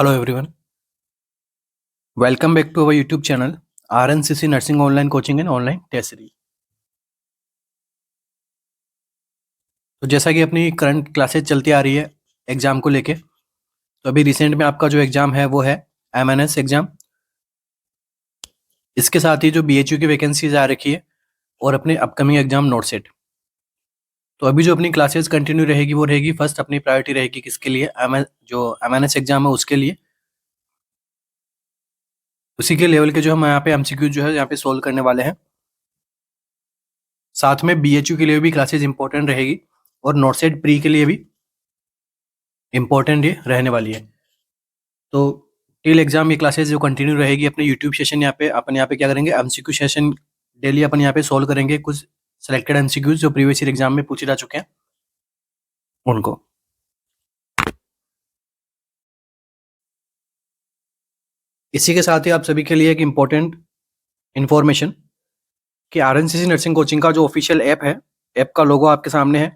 Hello everyone. Welcome back to our YouTube channel RNCC Nursing Online Coaching and Online Test Series. तो जैसा कि अपनी current classes चलती आ रही है एग्जाम को लेके, तो अभी रिसेंट में आपका जो एग्जाम है वो है MNS एग्जाम। इसके साथ ही जो BHU की वैकेंसीज आ रखी है और अपने अपकमिंग एग्जाम नोट सेट। तो अभी जो अपनी क्लासेस कंटिन्यू रहेगी वो रहेगी, फर्स्ट अपनी प्रायोरिटी रहेगी किसके लिए, जो MNS एग्जाम है उसके लिए। उसी के लेवल के जो हम यहाँ पे MCQ जो है यहाँ पे सोल्व करने वाले हैं। साथ में BHU के लिए भी क्लासेस इंपॉर्टेंट रहेगी और नोट सेट प्री के लिए भी इम्पोर्टेंट ये रहने वाली है। तो टिल एग्जाम ये क्लासेस जो कंटिन्यू रहेगी अपने यूट्यूब सेशन, यहाँ पे अपन यहाँ पे क्या करेंगे, एमसीक्यू सेशन डेली अपन यहाँ पे सोल्व करेंगे कुछ सिलेक्टेड एमसीक्यूज जो प्रीवियस ईयर एग्जाम में पूछे जा चुके हैं उनको। इसी के साथ ही आप सभी के लिए एक इम्पोर्टेंट इन्फॉर्मेशन कि आरएनसीसी नर्सिंग कोचिंग का जो ऑफिशियल ऐप है, ऐप का लोगो आपके सामने है।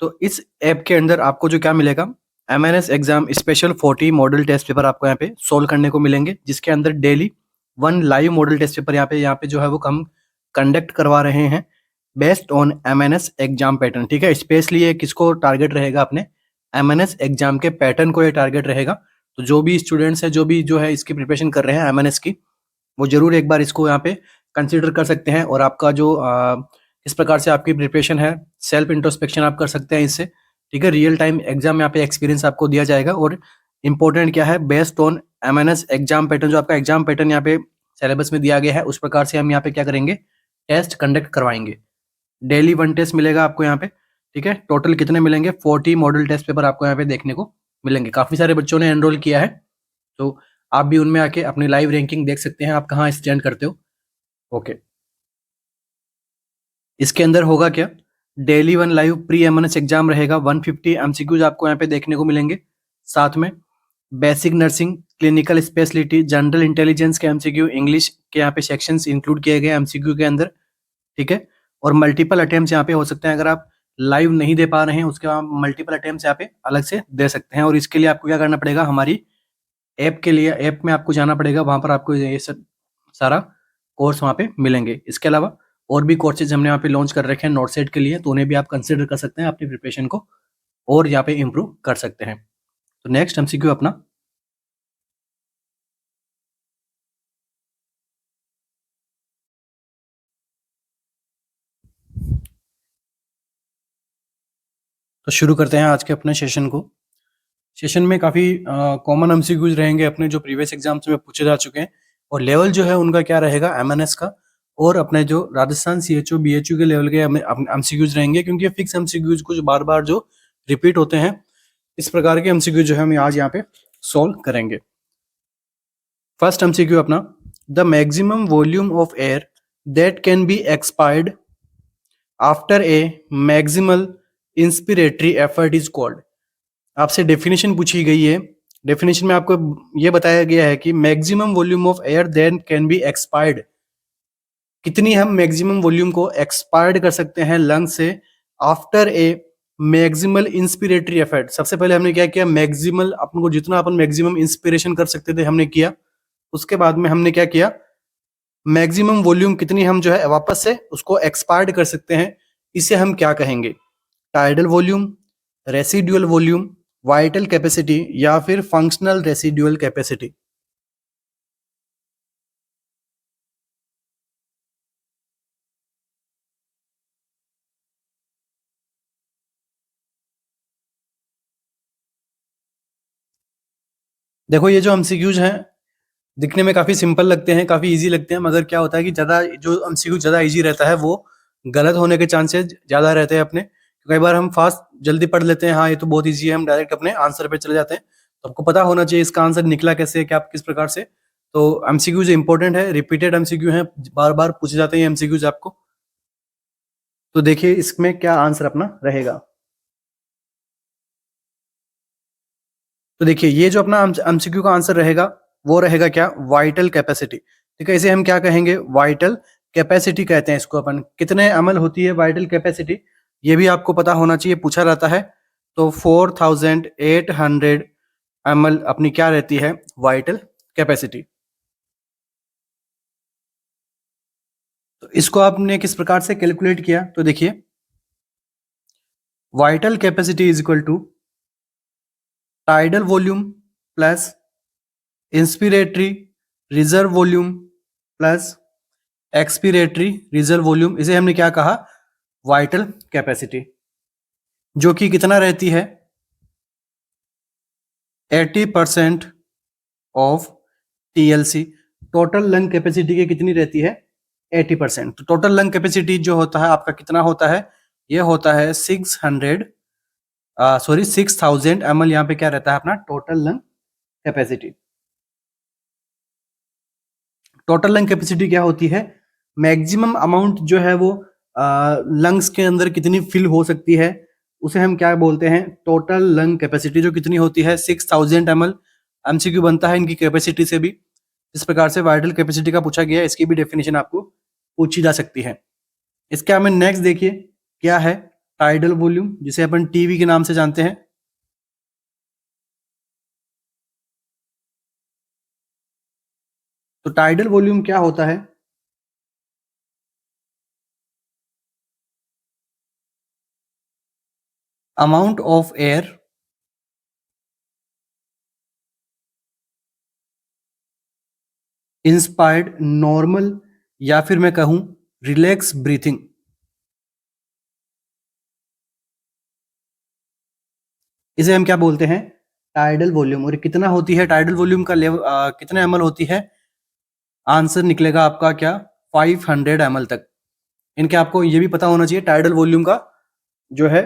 तो इस ऐप के अंदर आपको जो क्या मिलेगा, MNS exam special 40 model test paper आपको यहाँ पे सोल्व करने को मिलेंगे, जिसके अंदर daily 1 live model test paper यहाँ पे जो है वो हम कंडक्ट करवा रहे हैं based on MNS exam pattern. ठीक है, स्पेशली ये किसको टारगेट रहेगा, अपने MNS एग्जाम के पैटर्न को ये टारगेट रहेगा। तो जो भी स्टूडेंट्स है, जो भी जो है इसकी प्रिपरेशन कर रहे हैं MNS की, वो जरूर एक बार इसको यहाँ पे कंसिडर कर सकते हैं। और आपका जो किस प्रकार से आपकी प्रिपरेशन है, सेल्फ इंट्रोस्पेक्शन आप कर सकते हैं इससे। ठीक है, रियल टाइम एग्जाम यहाँ पे एक्सपीरियंस आपको दिया जाएगा। और इंपॉर्टेंट क्या है, based on MNS exam pattern, जो आपका एग्जाम पैटर्न यहाँ पे सिलेबस में दिया गया है उस प्रकार से हम यहाँ पे क्या करेंगे, टेस्ट कंडक्ट करवाएंगे। डेली 1 टेस्ट मिलेगा आपको यहाँ पे। ठीक है, टोटल कितने मिलेंगे, 40 मॉडल टेस्ट पेपर आपको यहाँ पे देखने को मिलेंगे। काफी सारे बच्चों ने एनरोल किया है, तो आप भी उनमें आके अपनी लाइव रैंकिंग देख सकते हैं, आप कहाँ स्टैंड करते हो। ओके, इसके अंदर होगा क्या, daily 1 live pre MNS exam रहेगा, 150 MCQs आपको यहाँ पे देखने को मिलेंगे। साथ में basic nursing, clinical speciality, general intelligence के MCQ, इंग्लिश के यहाँ पे सेक्शंस इंक्लूड किए गए MCQ के अंदर। ठीक है, और मल्टीपल अटेम्प्ट्स यहाँ पे हो सकते हैं, अगर आप लाइव नहीं दे पा रहे हैं उसके बाद मल्टीपल अटेम्प्ट्स यहाँ पे अलग से दे सकते हैं। और इसके लिए आपको क्या करना पड़ेगा, हमारी ऐप के लिए, ऐप में आपको जाना पड़ेगा, वहां पर आपको ये सारा कोर्स वहां पे मिलेंगे। इसके अलावा और भी कोर्सेज हमने यहाँ पे लॉन्च कर रखे हैं नोट सेट के लिए, तो उन्हें भी आप कंसिडर कर सकते हैं अपनी प्रिपरेशन को और यहाँ पे इम्प्रूव कर सकते हैं। तो नेक्स्ट MCQ अपना, तो शुरू करते हैं आज के अपने सेशन को। सेशन में काफ़ी कॉमन MCQs रहेंगे अपने, जो प्रीवियस एग्जाम्स में पूछे जा चुके हैं। और लेवल जो है उनका क्या रहेगा, MNS का, और अपने जो राजस्थान CHO BHU के लेवल के MCQs रहेंगे, क्योंकि फिक्स MCQs कुछ बार बार जो रिपीट होते हैं, इस प्रकार के MCQ जो है हम आज यहाँ पे सोल्व करेंगे। फर्स्ट MCQ अपना, the maximum volume of air that can be expired after a maximal inspiratory effort is called. आपसे डेफिनेशन पूछी गई है। डेफिनेशन में आपको यह बताया गया है कि maximum volume of air then can be expired, कितनी हम मैक्सिमम वॉल्यूम को एक्सपायर्ड कर सकते हैं लंग से after a maximal inspiratory effort. सबसे पहले हमने क्या किया, मैक्सिमल, अपन को जितना अपन मैक्सिमम इंस्पिरेशन कर सकते थे हमने किया। उसके बाद में हमने क्या किया, मैक्सिमम वॉल्यूम कितनी हम जो है वापस से उसको एक्सपायर्ड कर सकते हैं, इसे हम क्या कहेंगे, tidal volume, residual volume, vital capacity, या फिर फंक्शनल रेसिडुअल कैपेसिटी। देखो, ये जो MCQs हैं दिखने में काफी सिंपल लगते हैं, काफी इजी लगते हैं, मगर क्या होता है कि ज्यादा जो MCQ ज्यादा इजी रहता है वो गलत होने के चांसेस ज्यादा रहते हैं अपने। कई बार हम फास्ट जल्दी पढ़ लेते हैं, हाँ ये तो बहुत इजी है, हम डायरेक्ट अपने आंसर पे चले जाते हैं। तो आपको पता होना चाहिए इसका आंसर निकला कैसे, क्या किस प्रकार से। तो MCQs इंपॉर्टेंट है, रिपीटेड MCQ है, बार बार पूछे जाते हैं MCQs आपको। तो देखिए इसमें क्या आंसर अपना रहेगा। तो देखिए ये जो अपना MCQ का आंसर रहेगा वो रहेगा क्या, वाइटल कैपेसिटी। ठीक है, इसे हम क्या कहेंगे, वाइटल कैपेसिटी कहते हैं इसको अपन। कितने ml होती है वाइटल कैपेसिटी, ये भी आपको पता होना चाहिए, पूछा रहता है। तो 4800 ml अपनी क्या रहती है, वाइटल कैपेसिटी। तो इसको आपने किस प्रकार से कैलकुलेट किया, तो देखिए vital capacity is equal to tidal volume plus inspiratory reserve volume plus expiratory reserve volume, इसे हमने क्या कहा, वाइटल कैपेसिटी, जो कि कितना रहती है, 80% of TLC. Total lung capacity की कितनी रहती है, 80%। तो टोटल लंग कैपेसिटी जो होता है आपका कितना होता है, ये होता है 6000 ml। यहाँ पे क्या रहता है अपना total lung capacity. Total lung capacity क्या होती है, मैक्सिमम अमाउंट जो है वो लंग्स के अंदर कितनी फिल हो सकती है, उसे हम क्या बोलते हैं, टोटल लंग कैपेसिटी, जो कितनी होती है 6000 ml। एमसीक्यू बनता है इनकी कैपेसिटी से भी। इस प्रकार से वाइटल कैपेसिटी का पूछा गया है, इसकी भी डेफिनेशन आपको पूछी जा सकती है। इसके हमें नेक्स्ट देखिए क्या है, टाइडल वॉल्यूम, जिसे अपन टीवी के नाम से जानते हैं। तो टाइडल वॉल्यूम क्या होता है, amount of air inspired normal, या फिर मैं कहूं रिलैक्स ब्रीथिंग, इसे हम क्या बोलते हैं, टाइडल वॉल्यूम। और कितना होती है टाइडल वॉल्यूम का लेवल, कितने ml होती है, आंसर निकलेगा आपका क्या, 500 ml तक। इनके आपको ये भी पता होना चाहिए टाइडल वॉल्यूम का जो है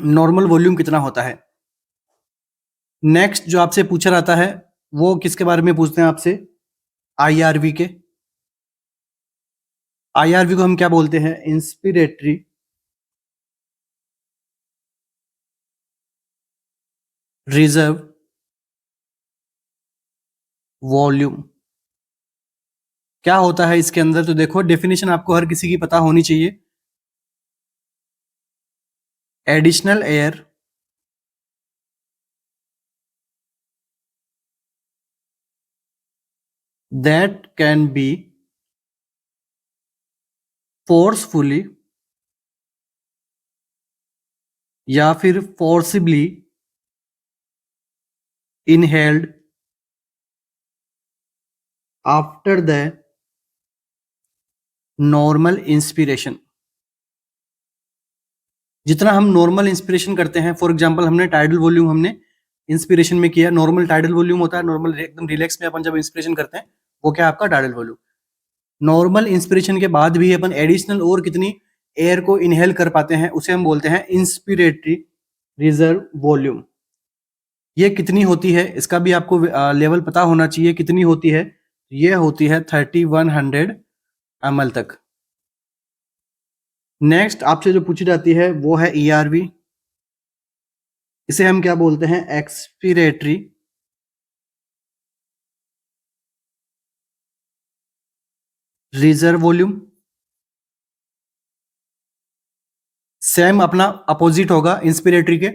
नॉर्मल वॉल्यूम कितना होता है। नेक्स्ट जो आपसे पूछा जाता है वो किसके बारे में पूछते हैं आपसे, आईआरवी के। आईआरवी को हम क्या बोलते हैं, इंस्पिरेटरी रिजर्व वॉल्यूम। क्या होता है इसके अंदर, तो देखो डेफिनेशन आपको हर किसी की पता होनी चाहिए। Additional air that can be forcefully या फिर forcibly inhaled after the normal inspiration। जितना हम नॉर्मल इंस्पिरेशन करते हैं, फॉर एग्जांपल हमने टाइडल वॉल्यूम हमने इंस्पिरेशन में किया, नॉर्मल टाइडल वॉल्यूम होता है, नॉर्मल एकदम रिलैक्स में अपन जब इंस्पिरेशन करते हैं वो क्या आपका टाइडल वॉल्यूम। नॉर्मल इंस्पिरेशन के बाद भी अपन एडिशनल और कितनी एयर को इनहेल कर पाते हैं, उसे हम बोलते हैं इंस्पिरेटरी रिजर्व वॉल्यूम। ये कितनी होती है इसका भी आपको लेवल पता होना चाहिए, कितनी होती है, ये होती है 3100 ml तक। नेक्स्ट आपसे जो पूछी जाती है वो है ईआरवी, इसे हम क्या बोलते हैं, एक्सपिरेटरी रिजर्व वॉल्यूम। सेम अपना अपोजिट होगा इंस्पिरेटरी के।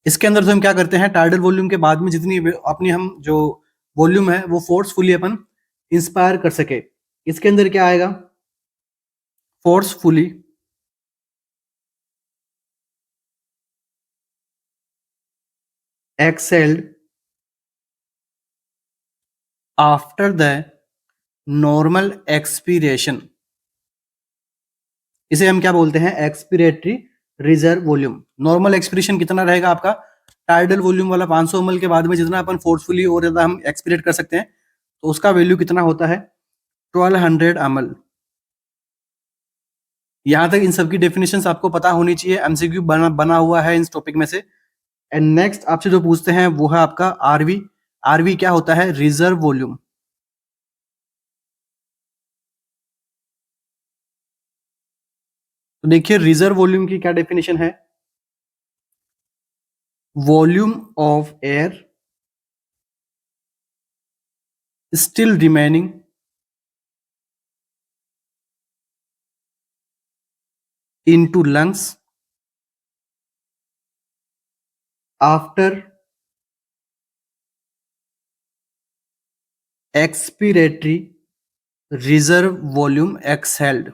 इसके अंदर तो हम क्या करते हैं, टाइडल वॉल्यूम के बाद में जितनी अपनी हम जो वॉल्यूम है वो फोर्सफुली अपन इंस्पायर कर सके, इसके अंदर क्या आएगा, forcefully excelled after the normal expiration, इसे हम क्या बोलते हैं, expiratory reserve volume. Normal expiration कितना रहेगा आपका, टाइडल वॉल्यूम वाला 500 ml के बाद में जितना अपन फोर्सफुली और ज्यादा हम एक्सपिरेट कर सकते हैं, तो उसका वैल्यू कितना होता है, 1200 ml। यहां तक इन सबकी डेफिनेशंस आपको पता होनी चाहिए, एमसीक्यू बना हुआ है इन टॉपिक में से। एंड नेक्स्ट आपसे जो पूछते हैं वो है आपका आरवी। आरवी क्या होता है, रिजर्व वॉल्यूम। तो देखिए रिजर्व वॉल्यूम की क्या डेफिनेशन है, volume of air still remaining into lungs after expiratory reserve volume exhaled.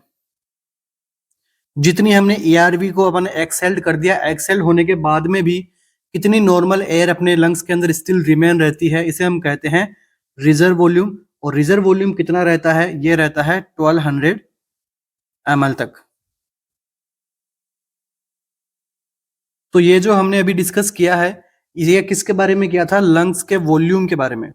जितनी हमने ERV को अपन एक्सहेल्ड कर दिया, एक्सहेल्ड होने के बाद में भी कितनी नॉर्मल एयर अपने लंग्स के अंदर स्टिल रिमेन रहती है, इसे हम कहते हैं रिजर्व वॉल्यूम। और रिजर्व वॉल्यूम कितना रहता है? ये रहता है 1200 ml तक। तो ये जो हमने अभी डिस्कस किया है, ये किसके बारे में किया था? लंग्स के वॉल्यूम के बारे में।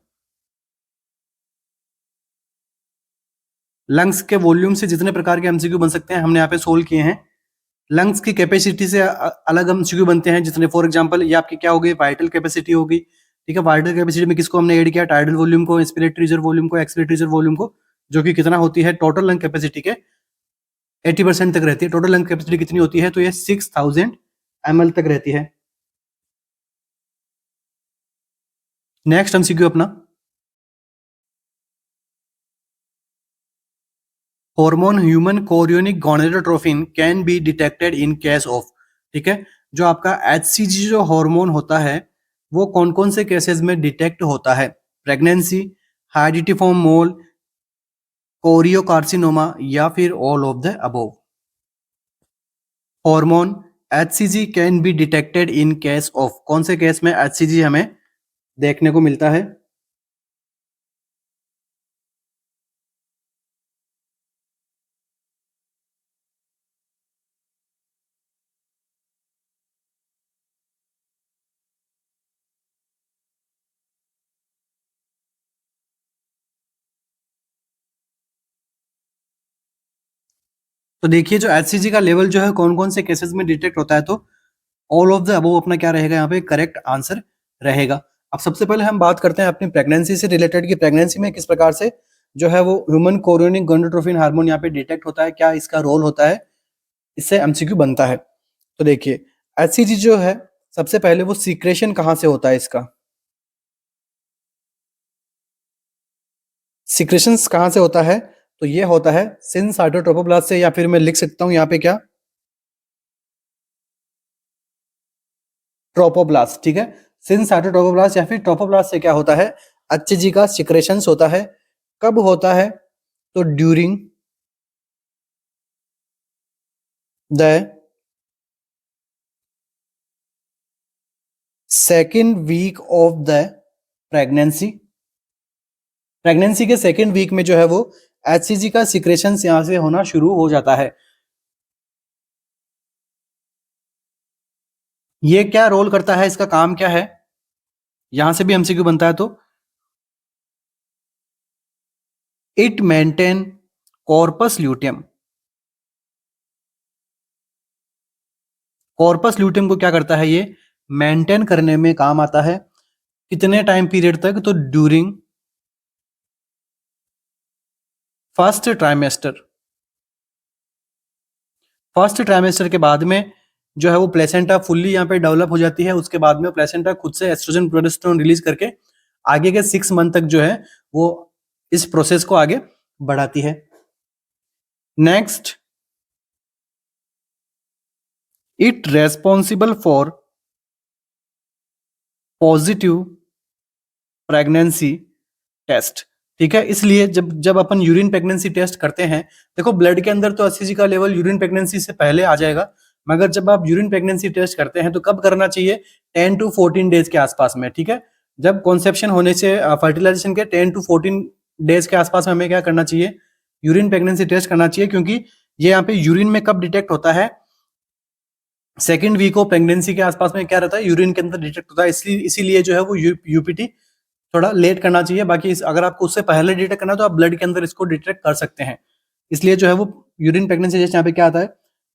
लंग्स के वॉल्यूम से जितने प्रकार के एमसीक्यू बन सकते हैं हमने यहाँ पे सोल्व किए हैं। लंग्स की कैपेसिटी से अलग एमसीक्यू बनते हैं, जितने फॉर एग्जांपल ये आपकी क्या हो गई? वाइटल कैपेसिटी हो गई। ठीक है, वाइटल कैपेसिटी में किसको हमने ऐड किया? टाइडल वॉल्यूम को, इंस्पिरेटरी रिजर्व वॉल्यूम को, एक्सपिरेटरी रिजर्व वॉल्यूम को, जो कि कितना होती है? टोटल लंग कैपेसिटी के 80% तक रहती है। टोटल लंग कैपेसिटी कितनी होती है? तो ये 6000 ml तक रहती है। नेक्स्ट एमसीक्यू अपना, hormone human chorionic gonadotropin can be detected in case of. ठीक है, जो आपका HCG जो हार्मोन होता है वो कौन कौन से केसेस में डिटेक्ट होता है? प्रेगनेंसी, हाइडिटिफॉर्म मोल, कोरियोकार्सिनोमा, या फिर all of the above. Hormone HCG can be detected in case of, कौन से केस में HCG हमें देखने को मिलता है? तो देखिए जो HCG का लेवल जो है कौन कौन से केसेस में डिटेक्ट होता है, तो ऑल ऑफ द अबव अपना क्या रहेगा यहाँ पे? करेक्ट आंसर रहेगा। अब सबसे पहले हम बात करते हैं अपनी प्रेगनेंसी से रिलेटेड कि प्रेगनेंसी में किस प्रकार से जो है वो ह्यूमन कोरियोनिक गोनाडोट्रोपिन हार्मोन यहाँ पे डिटेक्ट होता है, क्या इसका रोल होता है, इससे एमसीक्यू बनता है। तो देखिए HCG जो है सबसे पहले वो सीक्रेशन कहाँ से होता है इसका? सीक्रेशन कहाँ से होता है? तो ये होता है सिनसाइटोट्रोपोब्लास्ट से, या फिर मैं लिख सकता हूँ यहाँ पे क्या? ट्रोपोब्लास्ट। ठीक है, सिनसाइटोट्रोपोब्लास्ट या फिर ट्रोपोब्लास्ट से क्या होता है? HCG का सिक्रेशंस होता है। कब होता है? तो during the second week of the pregnancy. Pregnancy के सेकेंड वीक में जो है वो HCG का सिक्रेशन यहां से होना शुरू हो जाता है। ये क्या रोल करता है, इसका काम क्या है? यहां से भी एमसीक्यू बनता है। तो it maintain corpus luteum. Corpus luteum को क्या करता है? ये मेंटेन करने में काम आता है। कितने टाइम पीरियड तक? तो during first trimester. First trimester के बाद में जो है वो प्लेसेंटा फुल्ली यहाँ पे डेवलप हो जाती है। उसके बाद में प्लेसेंटा खुद से एस्ट्रोजन प्रोजेस्टेरोन रिलीज करके आगे के 6 मंथ तक जो है वो इस प्रोसेस को आगे बढ़ाती है। Next, it responsible for positive pregnancy test. ठीक है, इसलिए जब जब अपन यूरिन प्रेगनेंसी टेस्ट करते हैं, देखो ब्लड के अंदर तो HCG का लेवल यूरिन प्रेगनेंसी से पहले आ जाएगा, मगर जब आप यूरिन प्रेगनेंसी टेस्ट करते हैं तो कब करना चाहिए? 10 to 14 डेज के आसपास में। ठीक है, जब कॉन्सेप्शन होने से फर्टिलाइजेशन के 10 to 14 डेज के आसपास में हमें क्या करना चाहिए? यूरिन प्रेगनेंसी टेस्ट करना चाहिए, क्योंकि ये यहाँ पे यूरिन में कब डिटेक्ट होता है? सेकेंड वीक ऑफ प्रेगनेंसी के आसपास में क्या रहता है? यूरिन के अंदर डिटेक्ट होता है। इसलिए इसीलिए जो है वो यूपीटी थोड़ा लेट करना चाहिए। बाकी अगर आपको उससे पहले डिटेक्ट करना है तो आप ब्लड के अंदर इसको डिटेक्ट कर सकते हैं। इसलिए जो है वो यूरिन प्रेगनेंसी टेस्ट यहाँ पे क्या आता है?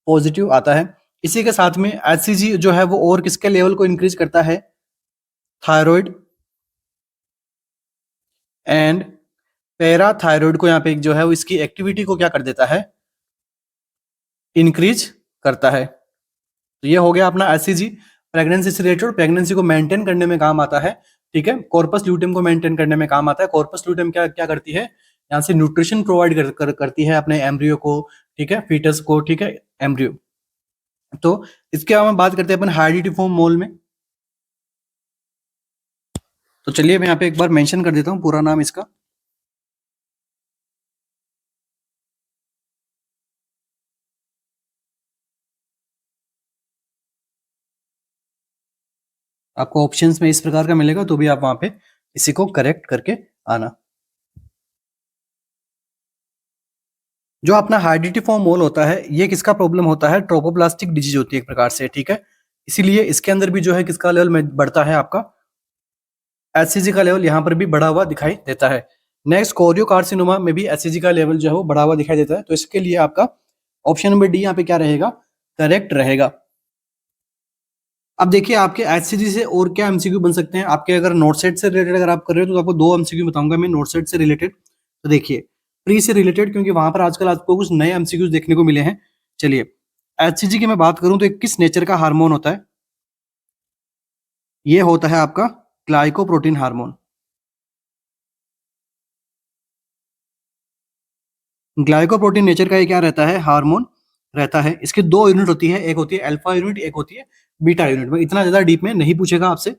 पॉजिटिव आता है। इसी के साथ में HCG जो है वो और किसके लेवल को इंक्रीज करता है? थायराइड एंड पैराथायराइड को यहाँ पे जो है वो इसकी एक्टिविटी को क्या कर देता है? इंक्रीज करता है। तो ये हो गया अपना HCG प्रेगनेंसी से रिलेटेड। प्रेगनेंसी को मेंटेन करने में काम आता है। ठीक है, कॉर्पस ल्यूटियम को मेंटेन करने में काम आता है। कॉर्पस ल्यूटियम क्या क्या करती है? यहाँ से न्यूट्रिशन प्रोवाइड करती है अपने एम्ब्रियो को। ठीक है, फीटस को। ठीक है, एम्ब्रियो। तो इसके अलावा हम बात करते हैं अपन हाइडिटिफॉर्म मोल में। तो चलिए मैं यहाँ पे एक बार मेंशन कर देता हूँ पूरा नाम इसका। आपको ऑप्शंस में इस प्रकार का मिलेगा, तो भी आप वहां पे इसी को करेक्ट करके आना। जो अपना हाइड्रेटिफॉर्म मोल होता है, ये किसका प्रॉब्लम होता है? ट्रोपोप्लास्टिक डिजीज होती है एक प्रकार से, ठीक है। इसीलिए इसके अंदर भी जो है किसका लेवल में बढ़ता है? आपका एचसीजी का लेवल यहाँ पर भी बढ़ा हुआ दिखाई देता है। नेक्स्ट, कोरियोकार्सिनोमा में भी एचसीजी का लेवल जो है वो बढ़ा हुआ दिखाई देता है। तो इसके लिए आपका ऑप्शन नंबर डी यहाँ पे क्या रहेगा? करेक्ट रहेगा। अब देखिए आपके एचसीजी से और क्या एमसीक्यू बन सकते हैं। आपके अगर नोट सेट से रिलेटेड अगर आप कर रहे हो तो आपको दो एमसीक्यू बताऊंगा मैं नोट सेट से रिलेटेड। तो देखिए प्री से रिलेटेड, क्योंकि वहां पर आजकल आपको कुछ नए एमसीक्यूज देखने को मिले हैं। चलिए, एचसीजी की मैं बात करूं तो एक किस नेचर का हार्मोन होता है? ये होता है आपका ग्लाइकोप्रोटीन हार्मोन। ग्लाइकोप्रोटीन नेचर का ये क्या रहता है? हार्मोन रहता है। इसकी दो यूनिट होती है, एक होती है अल्फा यूनिट, एक होती है बीटा यूनिट। मैं इतना ज्यादा डीप में नहीं पूछेगा आपसे।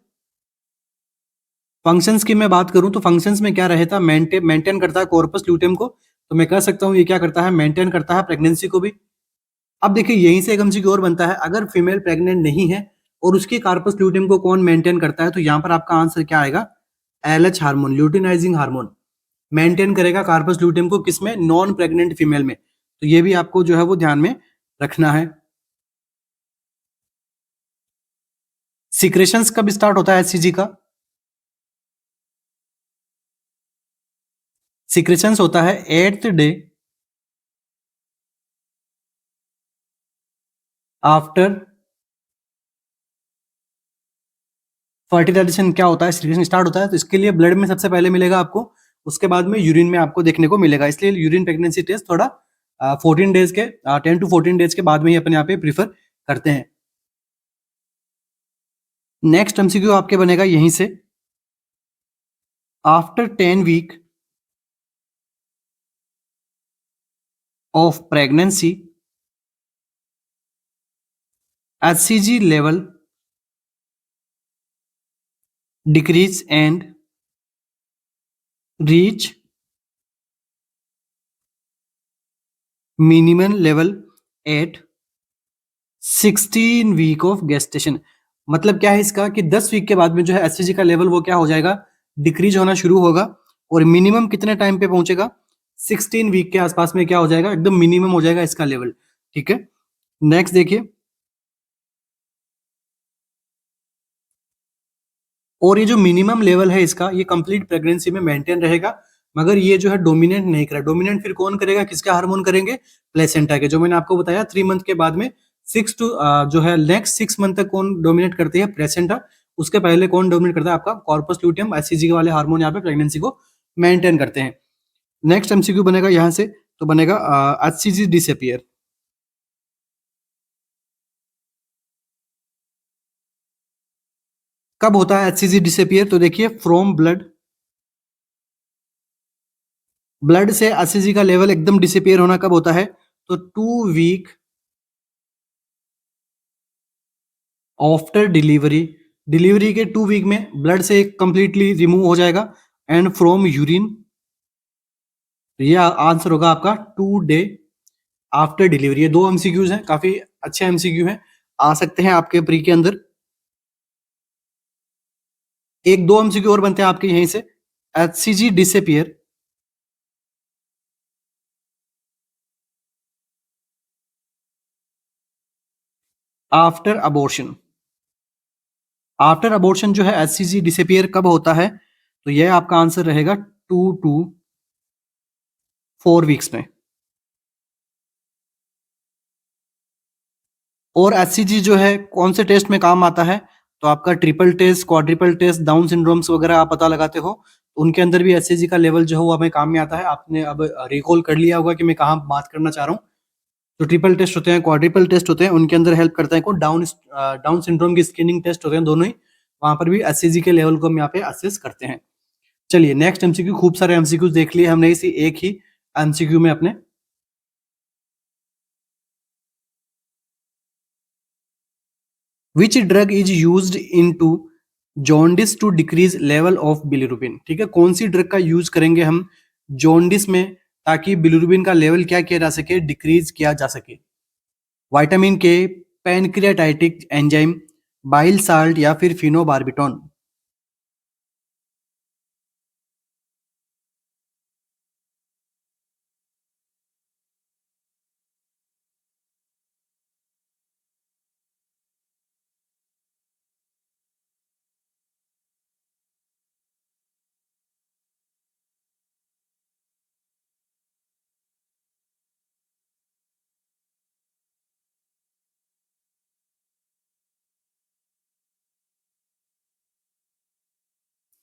फंक्शंस की मैं बात करूं तो फंक्शंस में क्या रहता है? मेंटेन करता है कॉर्पस ल्यूटेम को। तो मैं कह सकता हूं ये क्या करता है? मेंटेन करता है प्रेगनेंसी को भी। अब देखिए यहीं से एक एमसीक्यू और बनता है, अगर फीमेल प्रेग्नेंट नहीं है और उसके कार्पस ल्यूटेम को कौन मेंटेन करता है? तो यहाँ पर आपका आंसर क्या आएगा? LH hormone, luteinizing hormone maintain करेगा कार्पस ल्यूटेम को, किसमें? नॉन प्रेग्नेंट फीमेल में। तो ये भी आपको जो है वो ध्यान में रखना है। सिक्रेशंस कब स्टार्ट होता है एचसीजी का? सिक्रेशंस होता है 8th डे आफ्टर फर्टिलाइजेशन। क्या होता है? सिक्रेशन स्टार्ट होता है। तो इसके लिए ब्लड में सबसे पहले मिलेगा आपको, उसके बाद में यूरिन में आपको देखने को मिलेगा। इसलिए यूरिन प्रेगनेंसी टेस्ट थोड़ा 14 डेज के 10 to 14 डेज के बाद में ही अपन यहाँ पे प्रीफर करते हैं। नेक्स्ट एमसीक्यू आपके बनेगा यहीं से, after 10 week of pregnancy HCG level decrease and reach minimum level at 16 week of gestation. मतलब क्या है इसका? कि 10 वीक के बाद में जो है एचसीजी का लेवल वो क्या हो जाएगा? डिक्रीज होना शुरू होगा। और मिनिमम कितने टाइम पे पहुंचेगा? 16 वीक के आसपास में क्या हो जाएगा? एकदम मिनिमम हो जाएगा इसका लेवल, ठीक है। नेक्स्ट देखिए, और ये जो मिनिमम लेवल है इसका, ये कंप्लीट प्रेगनेंसी में मेंटेन रहेगा। मगर ये जो है डोमिनेट नहीं करेगा। डोमिनेट फिर कौन करेगा? किसका हार्मोन करेंगे? प्लेसेंटा के। जो मैंने आपको बताया 3 मंथ के बाद में 6 टू जो है नेक्स्ट 6 मंथ तक कौन डोमिनेट करती है? प्लेसेंटा। उसके पहले कौन डोमिनेट करता है? आपका कॉर्पस ल्यूटियम। एचसीजी वाले हार्मोन यहाँ पे प्रेगनेंसी को मेंटेन करते हैं। नेक्स्ट एमसीक्यू बनेगा यहाँ से, तो बनेगा एचसीजी डिसअपियर। कब होता है एचसीजी डिसअपियर? तो देखिए फ्रॉम ब्लड, ब्लड से एचसीजी का लेवल एकदम डिसअपियर होना कब होता है? तो 2 वीक आफ्टर डिलीवरी। डिलीवरी के 2 वीक में ब्लड से कंप्लीटली रिमूव हो जाएगा। एंड फ्रॉम यूरिन, ये आंसर होगा आपका 2 डे आफ्टर डिलीवरी। ये दो एमसीक्यूज हैं, काफी अच्छे एमसीक्यू हैं, आ सकते हैं आपके प्री के अंदर। एक दो एमसीक्यू और बनते हैं आपके यहीं से, HCG disappear after abortion. After abortion जो है एचसीजी डिसअपियर कब होता है? तो यह आपका आंसर रहेगा 2 to 4 वीक्स में। और एचसीजी जो है कौन से टेस्ट में काम आता है? तो आपका triple test, quadruple test, down syndromes वगैरह आप पता लगाते हो, उनके अंदर भी एचसीजी का लेवल जो है वो हमें काम में आता है। आपने अब रिकॉल कर लिया होगा कि मैं कहाँ बात करना चाह रहा हूँ। जो ट्रिपल टेस्ट होते हैं, क्वाड्रिपल टेस्ट होते हैं, उनके अंदर हेल्प करता है कौन? डाउन सिंड्रोम की स्क्रीनिंग टेस्ट होते हैं दोनों ही। वहां पर भी एचसीजी के लेवल को हम यहाँ पे असेस करते हैं। चलिए नेक्स्ट एमसीक्यू, खूब सारे एमसीक्यू देख लिए हमने इसी एक ही एमसीक्यू में अपने। Which drug is used into jaundice to decrease level of bilirubin. ठीक है, कौन सी ड्रग का यूज करेंगे हम जॉन्डिस में ताकि बिलिरुबिन का लेवल क्या किया जा सके? डिक्रीज किया जा सके। विटामिन के, पैनक्रियाटाइटिक एंजाइम, बाइल साल्ट या फिर फिनोबार्बिटॉन?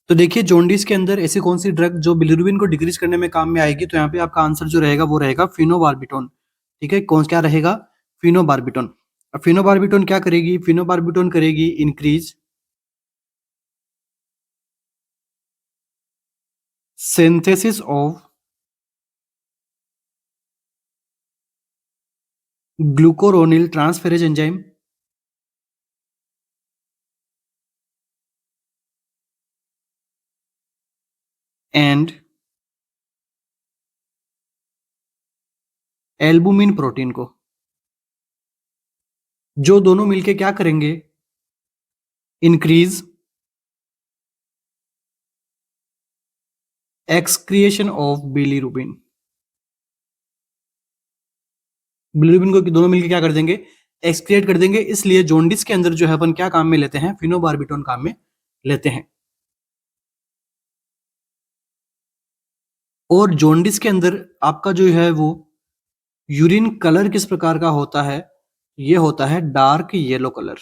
तो देखिए जॉन्डिस के अंदर ऐसी कौन सी ड्रग जो बिलिरुबिन को डिक्रीज करने में काम में आएगी, तो यहाँ पे आपका आंसर जो रहेगा वो रहेगा फिनोबार्बिटोन। ठीक है, कौन क्या रहेगा? फिनोबार्बिटोन। अब फिनोबार्बिटोन क्या करेगी? फिनोबार्बिटोन करेगी increase synthesis of glucuronyl transferase enzyme and albumin protein को, जो दोनों मिलके क्या करेंगे? Increase excretion of bilirubin. Bilirubin को दोनों मिलकर क्या कर देंगे? एक्सक्रिएट कर देंगे। इसलिए जॉन्डिस के अंदर जो है अपन क्या काम में लेते हैं? फिनोबार्बिटोन काम में लेते हैं। और जॉन्डिस के अंदर आपका जो है वो यूरिन कलर किस प्रकार का होता है? ये होता है डार्क येलो कलर।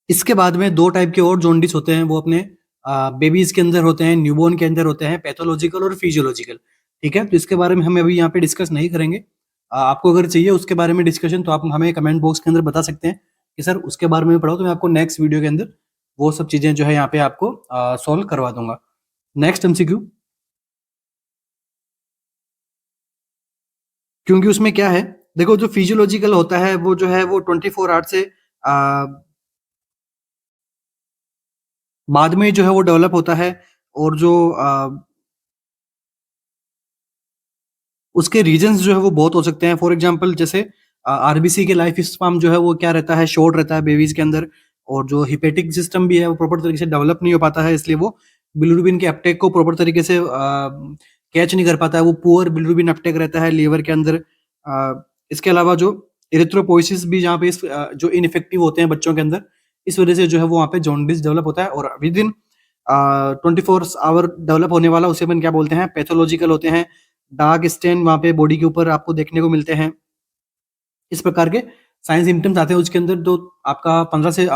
इसके बाद में दो टाइप के और जॉन्डिस होते हैं, वो अपने बेबीज के अंदर होते हैं, न्यूबॉर्न के अंदर होते हैं, पैथोलॉजिकल और फिजियोलॉजिकल। ठीक है, तो इसके बारे में हम अभी यहाँ पे डिस्कस नहीं करेंगे। आपको अगर चाहिए उसके बारे में डिस्कशन तो आप हमें कमेंट बॉक्स के अंदर बता सकते हैं कि सर उसके बारे में पढ़ो, तो मैं आपको नेक्स्ट वीडियो के अंदर वो सब चीजें जो है यहाँ पे आपको सॉल्व करवा दूंगा। नेक्स्ट एमसीक्यू, क्योंकि उसमें क्या है, देखो जो फिजियोलॉजिकल होता है वो जो है वो 24 आवर्स से आ, बाद में जो है वो डेवलप होता है। और जो उसके रीजंस जो है वो बहुत हो सकते हैं। फॉर एग्जांपल जैसे आरबीसी के लाइफ स्पान जो है वो क्या रहता है? शॉर्ट रहता है बेबीज के अंदर। और जो हिपेटिक सिस्टम भी है वो प्रॉपर तरीके से डेवलप नहीं हो पाता है, इसलिए वो बिलिरुबिन के अपटेक को प्रॉपर तरीके से कैच नहीं कर पाता है। वो पुअर बिलिरुबिन अपटेक रहता है लीवर के अंदर। इसके अलावा जो इरिथ्रोपोइसिस भी जहाँ पे जो इनफेक्टिव होते हैं बच्चों के अंदर, इस वजह से जो है वो वहाँ पे जॉन्डिस डेवलप होता है। और विद इन 24 आवर डेवलप होने वाला उसे अपन क्या बोलते हैं? पैथोलॉजिकल होते हैं। डार्क स्टेन वहाँ पे बॉडी के ऊपर आपको देखने को मिलते हैं। इस प्रकार के साइन सिम्टम्स आते हैं उसके अंदर। तो आपका 15 से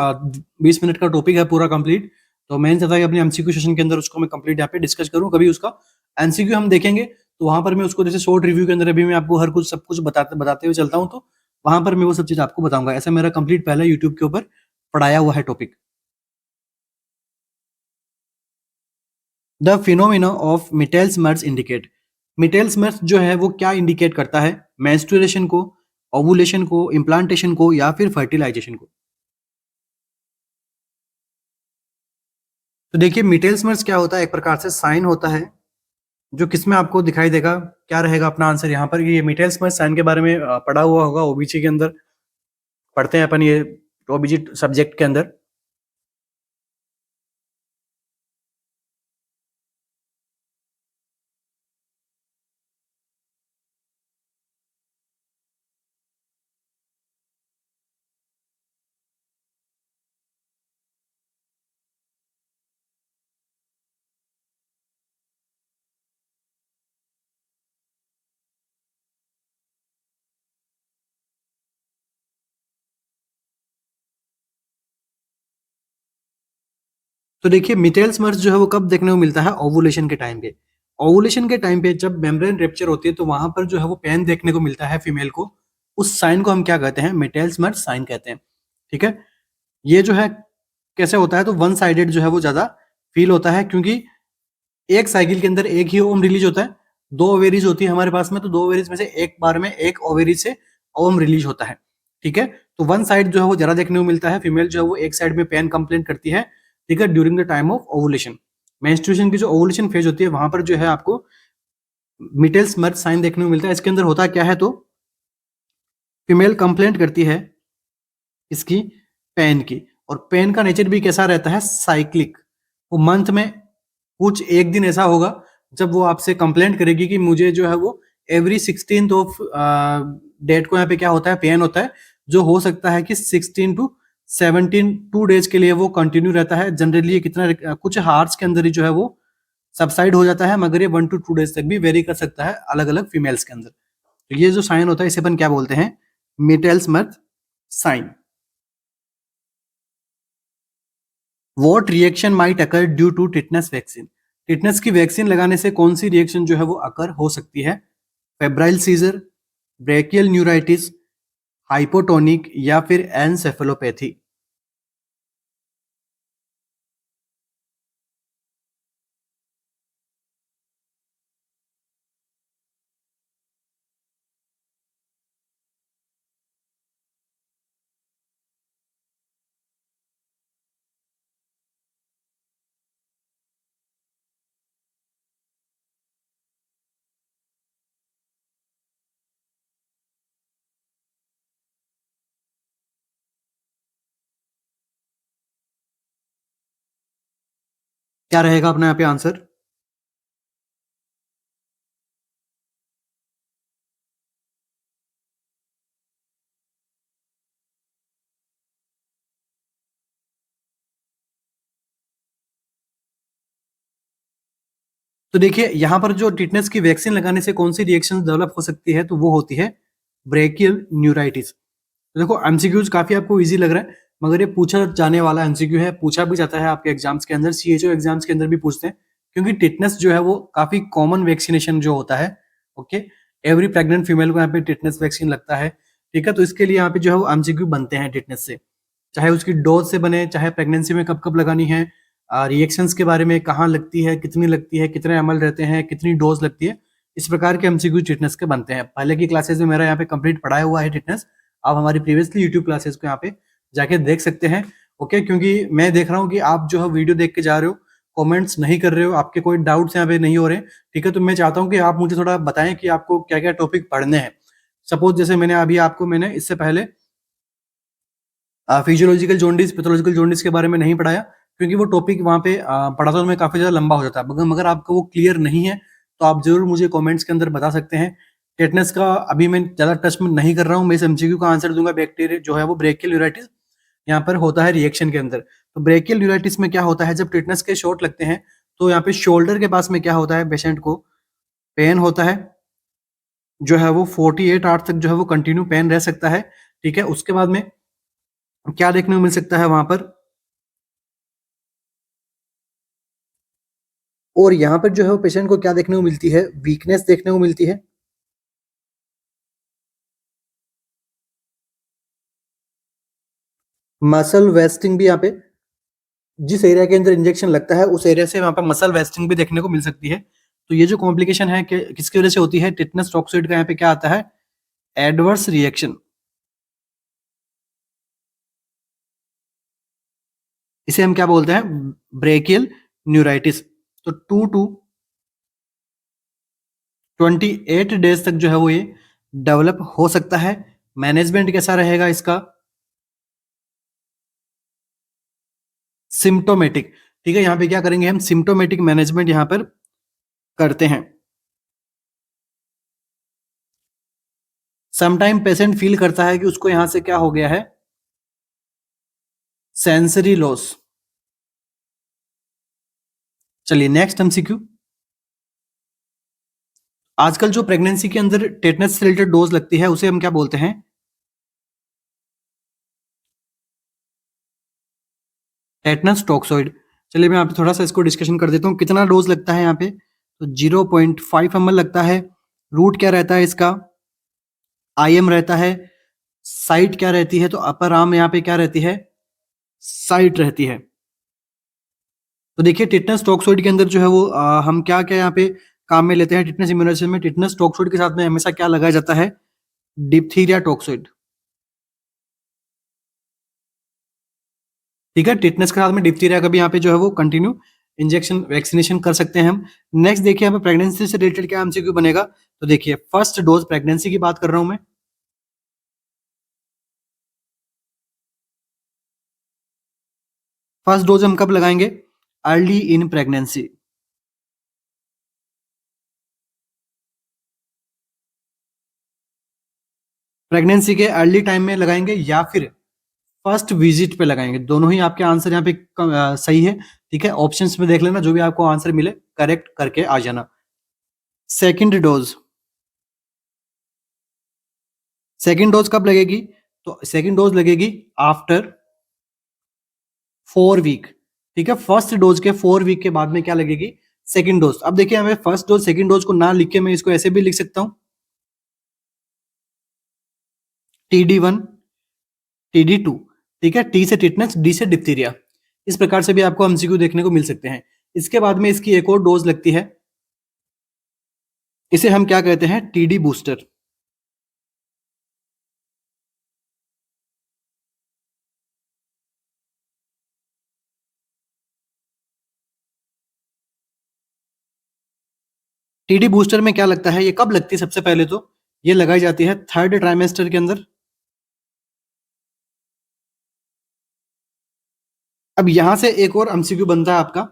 20 मिनट का टॉपिक है पूरा कंप्लीट। तो मैं चाहता कि अपने एमसीक्यू सेशन के अंदर उसको मैं कंप्लीट यहाँ पे डिस्कस करूँ। कभी उसका एमसीक्यू हम देखेंगे तो वहां पर मैं उसको जैसे शॉर्ट रिव्यू के अंदर अभी मैं आपको हर कुछ सब कुछ बताते बताते हुए चलता हूँ, तो वहां पर मैं वो सब चीज आपको बताऊंगा। ऐसा मेरा कंप्लीट पहले यूट्यूब के ऊपर पढ़ाया हुआ है topic. The phenomena of Mittelschmerz indicate. Mittelschmerz जो है वो क्या इंडिकेट करता है? मेंस्ट्रुएशन को, ओवुलेशन को, इम्प्लांटेशन को, या फिर फर्टिलाइजेशन को? तो देखिए मिटेल्स मर्स क्या होता है? एक प्रकार से साइन होता है जो किसमें आपको दिखाई देगा। क्या रहेगा अपना आंसर यहाँ पर? ये मिटेल्स मर्स साइन के बारे में पढ़ा हुआ होगा, ओबीसी के अंदर पढ़ते हैं अपन ये, ओबीसी सब्जेक्ट के अंदर। तो देखिए मिटेल्स मर्स जो है वो कब देखने को मिलता है? ओवुलेशन के टाइम पे। ओवुलेशन के टाइम पे जब मेम्ब्रेन रेप्चर होती है तो वहां पर जो है वो पेन देखने को मिलता है फीमेल को। उस साइन को हम क्या कहते हैं? मिटेल्स मर्स साइन कहते हैं। ठीक है, ये जो है कैसे होता है? तो वन साइडेड जो है वो ज्यादा फील होता है, क्योंकि एक साइकिल के अंदर एक ही ओवम रिलीज होता है। दो ओवेरीज होती है हमारे पास में, तो दो ओवेरीज में से एक बार में एक ओवेरीज से ओवम रिलीज होता है। ठीक है, तो वन साइड जो है वो ज्यादा देखने को मिलता है। फीमेल जो है वो एक साइड में पेन कंप्लेन करती है। ठीक है, during the time of ovulation. Menstruation की जो ओवुलेशन फेज होती है वहां पर जो है आपको मिटेल्स मर्ज साइन देखने को मिलता है। इसके अंदर होता क्या है, तो फीमेल कंप्लेंट करती है इसकी पेन की, और पेन का नेचर भी कैसा रहता है, साइक्लिक। वो मंथ में कुछ एक दिन ऐसा होगा जब वो आपसे कंप्लेंट करेगी कि मुझे जो है वो एवरी 16th ऑफ डेट को यहाँ पे क्या होता है, पेन होता है, जो हो सकता है कि 16 टू 17 2 डेज के लिए वो कंटिन्यू रहता है। जनरली ये कितना कुछ हार्स के अंदर ही जो है वो सबसाइड हो जाता है, मगर ये 1 to 2 डेज तक भी वेरी कर सकता है अलग अलग फीमेल्स के अंदर। तो ये जो साइन होता है इसे अपन क्या बोलते हैं, Mittelschmerz sign. What reaction might occur due to tetanus vaccine. Tetanus की वैक्सीन लगाने से कौन सी रिएक्शन जो है वो अकर हो सकती है, febrile seizure, brachial neuritis, hypotonic या फिर एनसेफेलोपैथी। क्या रहेगा अपना यहाँ पे आंसर? तो देखिए यहाँ पर जो टिटनेस की वैक्सीन लगाने से कौन सी रिएक्शन डेवलप हो सकती है, तो वो होती है ब्रेकियल न्यूराइटिस। तो देखो एमसीक्यूज काफी आपको इजी लग रहा है, मगर ये पूछा जाने वाला एमसीक्यू है, पूछा भी जाता है आपके एग्जाम्स के अंदर, सीएचओ एग्जाम्स के अंदर भी पूछते हैं, क्योंकि टिटनेस जो है वो काफी कॉमन वैक्सीनेशन जो होता है। ओके, एवरी प्रेग्नेंट फीमेल को यहाँ पे टिटनेस वैक्सीन लगता है। ठीक है, तो इसके लिए यहाँ पे जो है वो एमसीक्यू बनते हैं टिटनेस से, चाहे उसकी डोज से बने, चाहे प्रेगनेंसी में कब कब लगानी है, रिएक्शंस के बारे में, कहाँ लगती है, कितने एमएल रहते हैं, कितनी डोज लगती है, इस प्रकार के एमसीक्यू टिटनेस के बनते हैं। पहले की क्लासेस में मेरा यहाँ पे कंप्लीट पढ़ाया हुआ है टिटनेस, आप हमारी प्रीवियसली यूट्यूब क्लासेस को यहाँ पे जाके देख सकते हैं। ओके, क्योंकि मैं देख रहा हूँ कि आप जो है वीडियो देख के जा रहे हो, कमेंट्स नहीं कर रहे हो, आपके कोई डाउट्स यहाँ पे नहीं हो रहे। ठीक है, तो मैं चाहता हूँ कि आप मुझे थोड़ा बताएं कि आपको क्या क्या टॉपिक पढ़ने हैं। सपोज जैसे मैंने इससे पहले फिजियोलॉजिकल जॉन्डिस, पैथोलॉजिकल जॉन्डिस के बारे में नहीं पढ़ाया, क्योंकि वो टॉपिक वहाँ पे पढ़ाता तो मैं काफी ज्यादा लंबा हो जाता है। मगर आपको वो क्लियर नहीं है तो आप जरूर मुझे कमेंट्स के अंदर बता सकते हैं। टेटनस का अभी मैं ज्यादा टच में नहीं कर रहा हूँ, मैं इस एमसीक्यू का आंसर दूंगा। बैक्टीरिया जो है वो ब्रेकियल न्यूराइटिस यहाँ पर होता है रिएक्शन के अंदर। तो ब्रेकियल न्यूराइटिस में क्या होता है, जब टेटनस के शॉट लगते हैं तो यहाँ पे शोल्डर के पास में क्या होता है, पेशेंट को पेन होता है, जो है वो 48 आवर्स तक जो है वो कंटिन्यू पेन रह सकता है। ठीक है, उसके बाद में क्या देखने को मिल सकता है वहां पर, और यहाँ पर जो है वो पेशेंट को क्या देखने को मिलती है, वीकनेस देखने को मिलती है। मसल वेस्टिंग भी यहाँ पे, जिस एरिया के अंदर इंजेक्शन लगता है उस एरिया से वहां पर मसल वेस्टिंग भी देखने को मिल सकती है। तो ये जो कॉम्प्लिकेशन है किसकी वजह से होती है, टिटनस टॉक्सोइड का यहाँ पे क्या आता है, एडवर्स रिएक्शन। इसे हम क्या बोलते हैं, ब्रेकियल न्यूराइटिस। तो 2 to 28 डेज तक जो है वो ये डेवलप हो सकता है। मैनेजमेंट कैसा रहेगा इसका, सिम्टोमेटिक। ठीक है, यहाँ पे क्या करेंगे हम, सिम्टोमेटिक मैनेजमेंट यहाँ पर करते हैं। समटाइम पेशेंट फील करता है कि उसको यहां से क्या हो गया है, सेंसरी लॉस। चलिए नेक्स्ट एमसीक्यू। आजकल जो प्रेगनेंसी के अंदर टेटनस से रिलेटेड डोज लगती है उसे हम क्या बोलते हैं, टेटनस टॉक्सोइड। चलिए मैं यहाँ पे थोड़ा सा इसको डिस्कशन कर देता हूँ, कितना डोज लगता है यहाँ पे, तो 0.5 ml लगता है। रूट क्या रहता है इसका, आईएम रहता है। साइट क्या रहती है, तो अपर आर्म यहाँ पे क्या रहती है, साइट रहती है। तो देखिए टिटनस टॉक्सोइड के अंदर जो है वो हम क्या क्या यहाँ पे काम में लेते हैं, टिटनस इम्यूनाइजेशन में टिटनस टॉक्सोइड के साथ में हमेशा क्या लगाया जाता है, डिप्थीरिया टॉक्सोइड। ठीक है, टिटनेस के साथ में डिप्थीरिया का भी यहाँ पे जो है वो कंटिन्यू इंजेक्शन वैक्सीनेशन कर सकते हैं हम। नेक्स्ट देखिए यहाँ पे प्रेगनेंसी से रिलेटेड क्या एमसीक्यू बनेगा। तो देखिए फर्स्ट डोज प्रेगनेंसी की बात कर रहा हूं मैं। फर्स्ट डोज हम कब लगाएंगे? Early in pregnancy. प्रेगनेंसी के अर्ली टाइम में लगाएंगे या फिर फर्स्ट विजिट पे लगाएंगे, दोनों ही आपके आंसर यहाँ पे सही है। ठीक है, ऑप्शंस में देख लेना, जो भी आपको आंसर मिले करेक्ट करके आ जाना। सेकंड डोज, सेकंड डोज कब लगेगी? तो सेकंड डोज लगेगी आफ्टर 4 वीक। ठीक है, फर्स्ट डोज के 4 वीक के बाद में क्या लगेगी? Second dose. अब देखिए हमें फर्स्ट डोज सेकंड डोज को ना लिख के मैं इसको ऐसे भी लिख सकता हूं, TD1 TD2। ठीक है, टी से टिटनेस, डी से डिप्थीरिया। इस प्रकार से भी आपको एमसीक्यू देखने को मिल सकते हैं। इसके बाद में इसकी एक और डोज लगती है, इसे हम क्या कहते हैं? TD booster. टीडी बूस्टर में क्या लगता है, ये कब लगती है? सबसे पहले तो ये लगाई जाती है थर्ड ट्राइमेस्टर के अंदर। अब यहां से एक और एमसीक्यू बनता है आपका,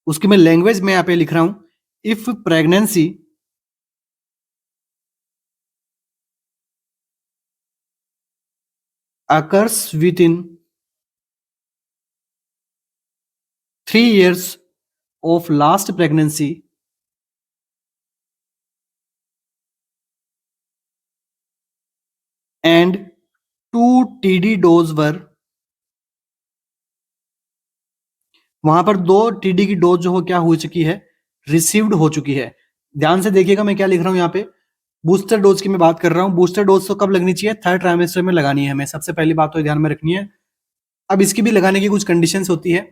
उसकी मैं लैंग्वेज में यहाँ पे लिख रहा हूं। If pregnancy occurs within 3 years of last pregnancy and 2 TD dose were, वहां पर 2 TD की डोज जो हो क्या हो चुकी है? रिसीव्ड हो चुकी है। ध्यान से देखिएगा मैं क्या लिख रहा हूं यहाँ पे, बूस्टर डोज की मैं बात कर रहा हूँ। बूस्टर डोज तो कब लगनी चाहिए? थर्ड ट्राइमेस्टर में लगानी है हमें, सबसे पहली बात तो ध्यान में रखनी है। अब इसकी भी लगाने की कुछ कंडीशंस होती है।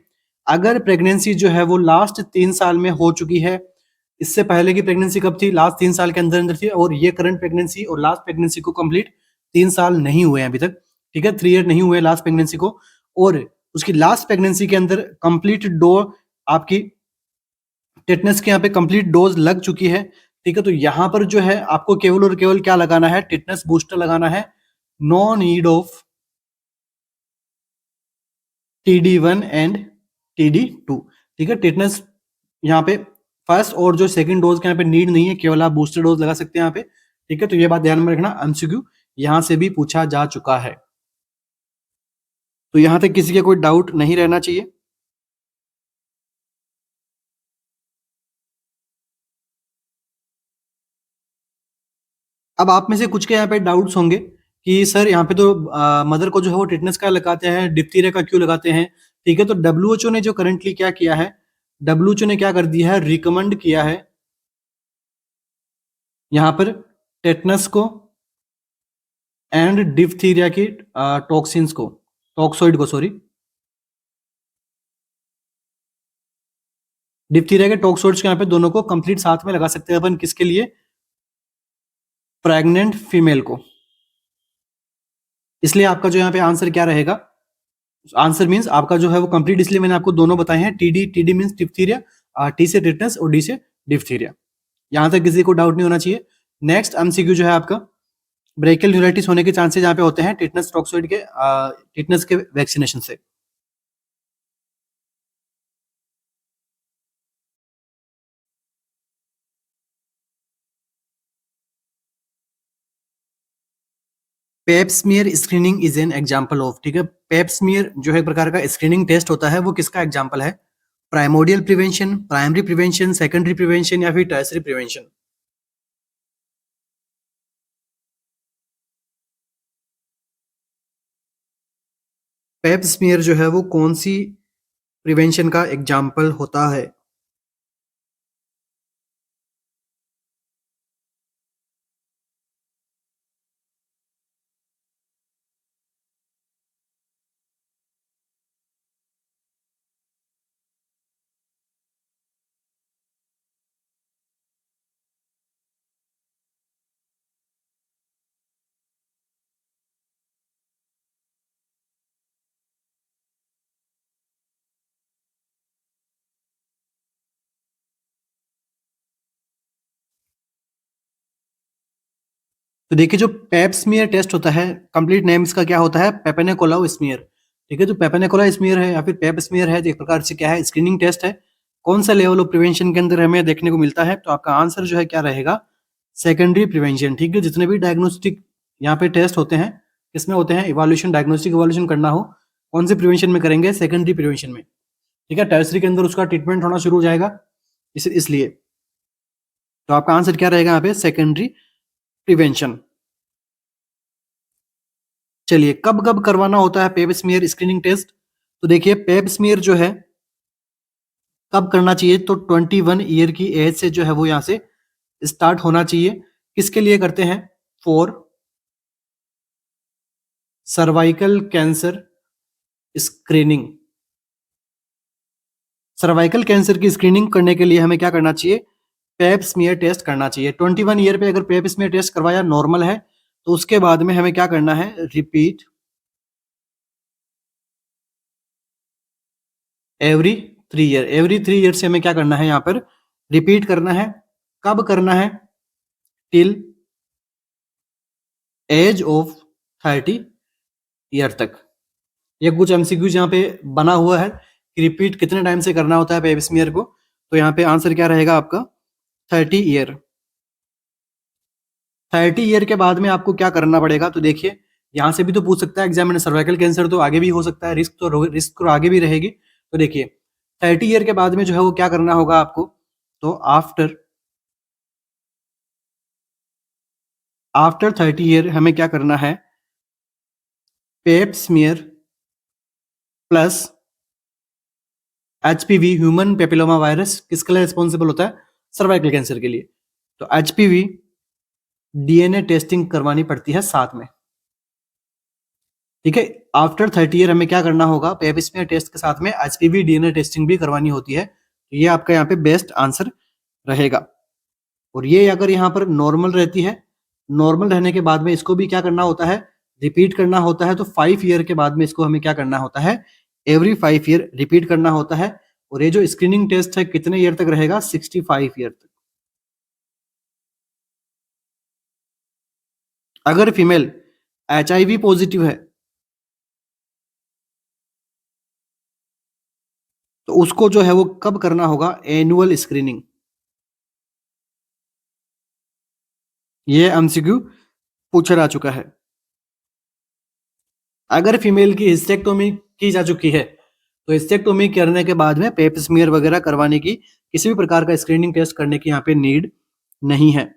अगर प्रेगनेंसी जो है वो लास्ट 3 साल में हो चुकी है, इससे पहले की प्रेगनेंसी कब थी? लास्ट 3 साल के अंदर अंदर थी, और ये करंट प्रेगनेंसी और लास्ट प्रेगनेंसी को कंप्लीट 3 साल नहीं हुए हैं अभी तक। ठीक है, 3 ईयर नहीं हुए लास्ट प्रेगनेंसी को, और उसकी लास्ट प्रेगनेंसी के अंदर कंप्लीट डो आपकी टिटनेस के यहाँ पे कंप्लीट डोज लग चुकी है। ठीक है, तो यहाँ पर जो है आपको केवल और केवल क्या लगाना है? टिटनेस बूस्टर लगाना है। No need of TD1 and TD2। ठीक है, टिटनेस यहाँ पे फर्स्ट और जो सेकंड डोज के यहाँ पे नीड नहीं है, केवल आप बूस्टर डोज लगा सकते हैं यहाँ पे। ठीक है, तो ये बात ध्यान में रखना, एमसीक्यू यहाँ से भी पूछा जा चुका है। तो यहाँ तक किसी का कोई डाउट नहीं रहना चाहिए। अब आप में से कुछ के यहाँ पे डाउट्स होंगे कि सर यहाँ पे तो मदर को जो है वो टिटनेस का लगाते हैं, डिप्थीरिया का क्यों लगाते हैं? ठीक है, तो डब्ल्यूएचओ ने जो करंटली क्या किया है, डब्ल्यूएचओ ने क्या कर दिया है, रिकमेंड किया है यहाँ पर टेटनस को एंड डिप्थीरिया की टॉक्सिन्स को, टॉक्सोइड को, सॉरी, डिप्थीरिया के टॉक्सोइड्स को यहाँ पे दोनों को कंप्लीट साथ में लगा सकते हैं अपन, किसके लिए? प्रेग्नेंट फीमेल को। इसलिए आपका जो यहाँ पे आंसर क्या रहेगा? आंसर मींस आपका जो है वो कंप्लीट, इसलिए मैंने आपको दोनों बताए हैं। TD, TD means diphtheria, T से टिटनेस और डी से डिप्थीरिया। यहां तक किसी को डाउट नहीं होना चाहिए। नेक्स्ट एमसीक्यू जो है आपका, ब्रेकियल न्यूराइटिस होने के चांसेस यहाँ पे होते हैं टिटनेस टॉक्सोइड के, टिटनेस के वैक्सीनेशन से। Pap smear screening is an example of. ठीक है, पेप्समियर जो है एक प्रकार का स्क्रीनिंग टेस्ट होता है, वो किसका एग्जाम्पल है? Primordial prevention, primary prevention, secondary prevention या फिर टर्सरी प्रिवेंशन? पेप्समियर जो है वो कौन सी प्रिवेंशन का एग्जाम्पल होता है? तो देखिए जो पेप स्मीयर टेस्ट होता है, कंप्लीट नेम इसका क्या होता है, पेपेनेकोलाउ स्मीयर। ठीक है, जो पेपेनेकोला स्मीयर है या फिर पेप स्मीयर है, तो एक प्रकार से क्या है, स्क्रीनिंग टेस्ट है। कौन सा लेवल ऑफ प्रिवेंशन के अंदर हमें देखने को मिलता है, तो आपका आंसर जो है क्या रहेगा, सेकेंडरी प्रिवेंशन। ठीक है, जितने भी डायग्नोस्टिक यहाँ पे टेस्ट होते हैं, किसमें होते हैं, इवोल्यूशन, डायग्नोस्टिक इवोल्यूशन करना हो, कौन से प्रिवेंशन में करेंगे, सेकेंडरी प्रिवेंशन में। ठीक है, टर्सरी के अंदर उसका ट्रीटमेंट होना शुरू हो जाएगा, इसलिए तो आपका आंसर क्या रहेगा यहाँ पे, सेकेंडरी प्रिवेंशन। चलिए, कब कब करवाना होता है पेप स्मीयर स्क्रीनिंग टेस्ट, तो देखिए पेप स्मीयर जो है कब करना चाहिए, तो 21 ईयर की एज से जो है वो यहाँ से स्टार्ट होना चाहिए। किसके लिए करते हैं, for cervical cancer screening. Cervical cancer की स्क्रीनिंग करने के लिए हमें क्या करना चाहिए, पेप स्मीयर टेस्ट करना चाहिए। 21 ईयर पे अगर पेप स्मीयर टेस्ट करवाया नॉर्मल है, तो उसके बाद में हमें क्या करना है, repeat every 3 year. Every 3 year से हमें क्या करना है, यहाँ पर रिपीट करना है। कब करना है, टिल एज ऑफ 30 ईयर तक। ये कुछ एमसीक्यूज यहाँ पे बना हुआ है कि रिपीट कितने टाइम से करना होता है पेप स्मीयर को, तो यहाँ पे आंसर क्या रहेगा आपका, 30 ईयर। 30 ईयर के बाद में आपको क्या करना पड़ेगा, तो देखिए यहाँ से भी तो पूछ सकता है एग्जाम में, सर्वाइकल कैंसर तो आगे भी हो सकता है, रिस्क तो आगे भी रहेगी। तो देखिए 30 ईयर के बाद में जो है वो क्या करना होगा आपको, तो आफ्टर 30 ईयर हमें क्या करना है, Pap smear plus HPV, human papilloma virus, किसके लिए रिस्पॉन्सिबल होता है, सर्वाइकल कैंसर के लिए। तो एचपीवी डीएनए टेस्टिंग करवानी पड़ती है साथ में। ठीक है, आफ्टर 30 ईयर हमें क्या करना होगा, पेप स्मीयर टेस्ट के साथ में एचपीवी डीएनए टेस्टिंग भी करवानी होती है। तो ये आपका यहाँ पे बेस्ट आंसर रहेगा। और ये अगर यहाँ पर नॉर्मल रहती है, नॉर्मल रहने के बाद में इसको भी क्या करना होता है, रिपीट करना होता है। तो 5 ईयर के बाद में इसको हमें क्या करना होता है, एवरी 5 ईयर रिपीट करना होता है। और ये जो स्क्रीनिंग टेस्ट है कितने ईयर तक रहेगा, 65 ईयर तक। अगर फीमेल एचआईवी पॉजिटिव है, तो उसको जो है वो कब करना होगा, एनुअल स्क्रीनिंग। ये एमसीक्यू पूछा जा चुका है। अगर फीमेल की हिस्टेक्टोमी की जा चुकी है, तो हिस्टेक्टोमी करने के बाद में पेप स्मीयर वगैरह करवाने की, किसी भी प्रकार का स्क्रीनिंग टेस्ट करने की यहाँ पे नीड नहीं है।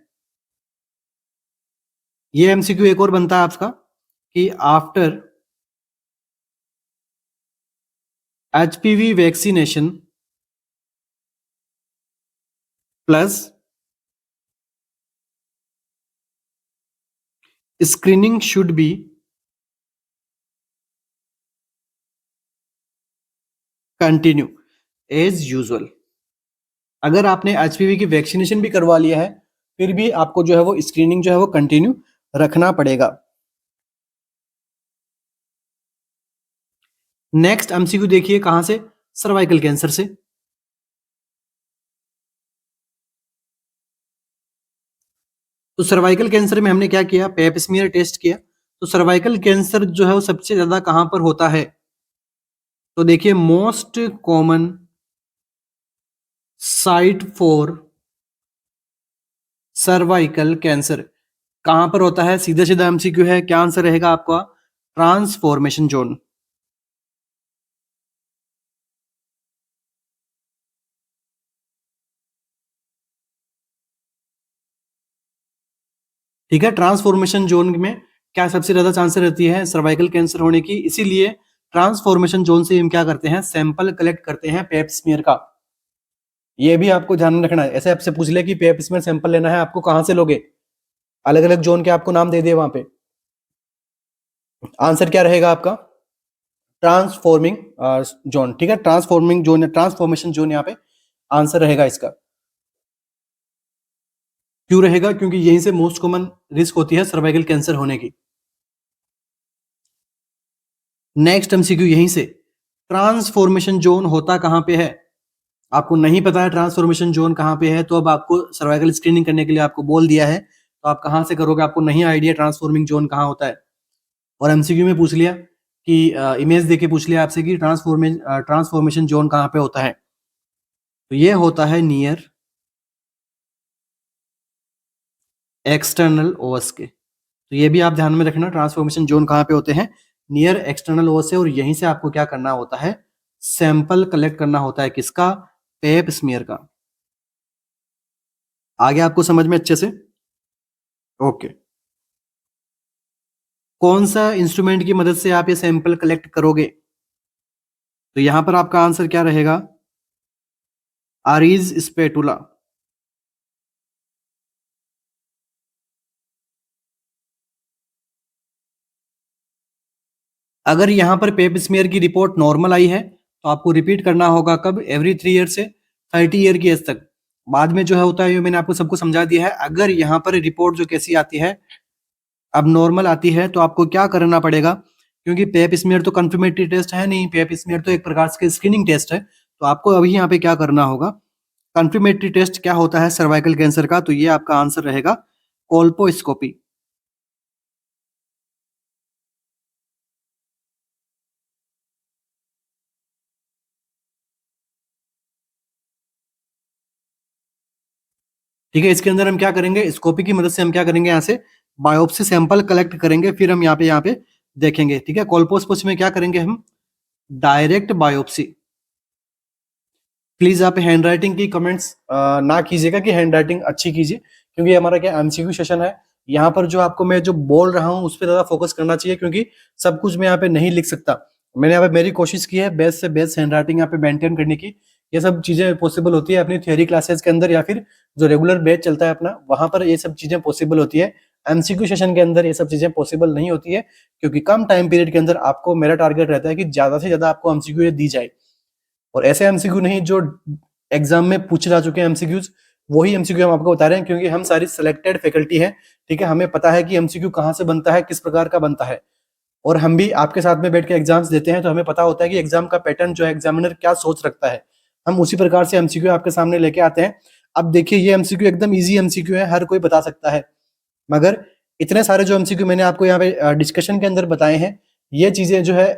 ये एमसीक्यू एक और बनता है आपका कि after HPV vaccination plus screening should be continue as usual. अगर आपने एचपीवी की वैक्सीनेशन भी करवा लिया है, फिर भी आपको जो है वो स्क्रीनिंग जो है वो कंटिन्यू रखना पड़ेगा। नेक्स्ट एमसीक्यू देखिए कहां से, सर्वाइकल कैंसर से। तो सर्वाइकल कैंसर में हमने क्या किया, पेप स्मीयर टेस्ट किया। तो सर्वाइकल कैंसर जो है वो सबसे ज्यादा कहां पर होता है, तो देखिए most common site for cervical cancer कहां पर होता है, सीधा सीधा एमसीक्यू है, क्या आंसर रहेगा आपका, ट्रांसफॉर्मेशन जोन। ठीक है, ट्रांसफॉर्मेशन जोन में क्या सबसे ज्यादा चांसेस रहती है सर्वाइकल कैंसर होने की, इसीलिए ट्रांसफॉर्मेशन जोन से हम क्या करते हैं, सैंपल कलेक्ट करते हैं पेप स्मीयर का। ये भी आपको ध्यान में रखना है, ऐसे आपसे पूछ ले कि पेप स्मीयर सैंपल लेना है, आपको कहां से लोगे, अलग अलग जोन के आपको नाम दे दिए वहां पे। आंसर क्या रहेगा आपका, ट्रांसफॉर्मिंग जोन। ठीक है, ट्रांसफॉर्मिंग जोन, ट्रांसफॉर्मेशन जोन यहाँ पे आंसर रहेगा इसका। क्यों रहेगा, क्योंकि यहीं से मोस्ट कॉमन रिस्क होती है सर्वाइकल कैंसर होने की। नेक्स्ट एमसीक्यू यहीं से, ट्रांसफॉर्मेशन जोन होता कहां पे है, आपको नहीं पता है ट्रांसफॉर्मेशन जोन कहां पे है, तो अब आपको सर्वाइकल स्क्रीनिंग करने के लिए आपको बोल दिया है तो आप कहाँ से करोगे, आपको नहीं आइडिया ट्रांसफॉर्मिंग जोन कहाँ होता है। और एमसीक्यू में पूछ लिया कि इमेज देके पूछ लिया आपसे कि ट्रांसफॉर्मेशन जोन कहाँ पे होता है, तो ये होता है नियर एक्सटर्नल ओएस के। तो ये भी आप ध्यान में रखना, ट्रांसफॉर्मेशन जोन कहाँ पे होते हैं, नियर एक्सटर्नल ओएस से। और यहीं से आपको क्या करना होता है, सैंपल कलेक्ट करना होता है, किसका, पेप स्मीयर का। आगे आपको समझ में अच्छे से, ओके। कौन सा इंस्ट्रूमेंट की मदद से आप ये सैंपल कलेक्ट करोगे, तो यहां पर आपका आंसर क्या रहेगा, आरीज स्पेटुला। अगर यहां पर पेप स्मीयर की रिपोर्ट नॉर्मल आई है तो आपको रिपीट करना होगा कब, एवरी 3 ईयर से 30 ईयर की एज तक। बाद में जो है होता है, ये मैंने आपको सबको समझा दिया है। अगर यहाँ पर रिपोर्ट जो कैसी आती है, अब नॉर्मल आती है, तो आपको क्या करना पड़ेगा, क्योंकि पेप स्मीयर तो कंफर्मेटरी टेस्ट है नहीं, पेप स्मीयर तो एक प्रकार से स्क्रीनिंग टेस्ट है। तो आपको अभी यहाँ पे क्या करना होगा, कंफर्मेटरी टेस्ट क्या होता है सर्वाइकल कैंसर का, तो ये आपका आंसर रहेगा कोल्पोस्कोपी। ठीक है, इसके अंदर हम क्या करेंगे, स्कोपी की मदद से हम क्या करेंगे, यहाँ से बायोप्सी सैंपल कलेक्ट करेंगे, फिर हम यहाँ पे देखेंगे। ठीक है, कोल्पोस्कोपी में क्या करेंगे हम, डायरेक्ट बायोप्सी। प्लीज आप हैंड राइटिंग की कमेंट्स ना कीजिएगा कि हैंड राइटिंग अच्छी कीजिए, क्योंकि हमारा क्या एमसीक्यू सेशन है। यहाँ पर जो आपको मैं जो बोल रहा हूँ उस पर ज्यादा फोकस करना चाहिए, क्योंकि सब कुछ मैं यहाँ पे नहीं लिख सकता। मैंने यहाँ पे मेरी कोशिश की है बेस्ट से बेस्ट हैंड राइटिंग यहाँ पे मेंटेन करने की। ये सब चीजें पॉसिबल होती है अपनी थियोरी क्लासेस के अंदर, या फिर जो रेगुलर बैच चलता है अपना, वहां पर ये सब चीजें पॉसिबल होती है। एमसीक्यू सेशन के अंदर ये सब चीजें पॉसिबल नहीं होती है, क्योंकि कम टाइम पीरियड के अंदर आपको, मेरा टारगेट रहता है कि ज्यादा से ज्यादा आपको एमसीक्यू दी जाए। और ऐसे एमसीक्यू नहीं जो एग्जाम में पूछे जा चुके हैं एमसीक्यूज, वही एमसीक्यू हम आपको बता रहे हैं, क्योंकि हम सारी सिलेक्टेड फैकल्टी है। ठीक है, हमें पता है कि एमसीक्यू कहाँ से बनता है, किस प्रकार का बनता है। और हम भी आपके साथ में बैठ के एग्जाम्स देते हैं, तो हमें पता होता है कि एग्जाम का पैटर्न जो है, एग्जामिनर क्या सोच रखता है। हम उसी प्रकार से एमसीक्यू आपके सामने लेके आते हैं। अब देखिए, ये एमसीक्यू एकदम इजी एमसीक्यू है, हर कोई बता सकता है। मगर इतने सारे जो एमसीक्यू मैंने आपको यहाँ पे डिस्कशन के अंदर बताए हैं, ये चीजें जो है,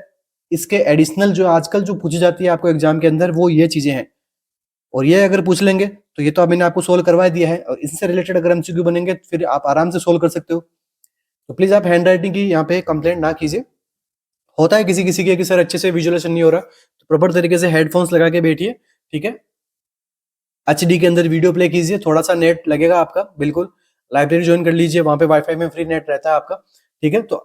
इसके एडिशनल जो आजकल जो पूछी जाती है आपको एग्जाम के अंदर, वो ये चीजें हैं। और ये अगर पूछ लेंगे तो ये तो अब मैंने आपको सोल्व करवा दिया है, और इससे रिलेटेड अगर एमसीक्यू बनेंगे तो फिर आप आराम से सोल्व कर सकते हो। तो प्लीज आप हैंड राइटिंग की यहाँ पे कंप्लेंट ना कीजिए। होता है किसी किसी के कि सर अच्छे से विजुअलाइजेशन नहीं हो रहा, तो प्रॉपर तरीके से हेडफोन्स लगा के बैठिए। ठीक है, एचडी के अंदर वीडियो प्ले कीजिए, थोड़ा सा नेट लगेगा आपका, बिल्कुल। लाइब्रेरी ज्वाइन कर लीजिए, वहां पे वाईफाई में फ्री नेट रहता है आपका। ठीक है, तो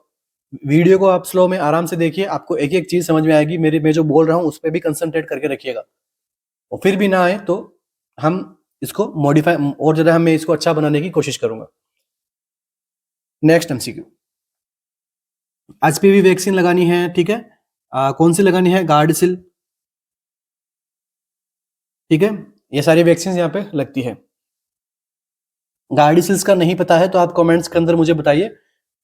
वीडियो को आप स्लो में आराम से देखिए, आपको एक एक चीज समझ में आएगी। मेरे मैं जो बोल रहा हूँ उस पर भी कंसंट्रेट करके रखिएगा। और फिर भी ना आए तो हम इसको मॉडिफाई और ज्यादा, मैं इसको अच्छा बनाने की कोशिश करूंगा। नेक्स्ट एमसीक्यू, एचपीवी वैक्सीन लगानी है। ठीक है, कौन सी लगानी है, गार्डसिल। ठीक है, ये सारी वैक्सीन यहाँ पे लगती है। गार्डसिल्स का नहीं पता है तो आप कमेंट्स के अंदर मुझे बताइए,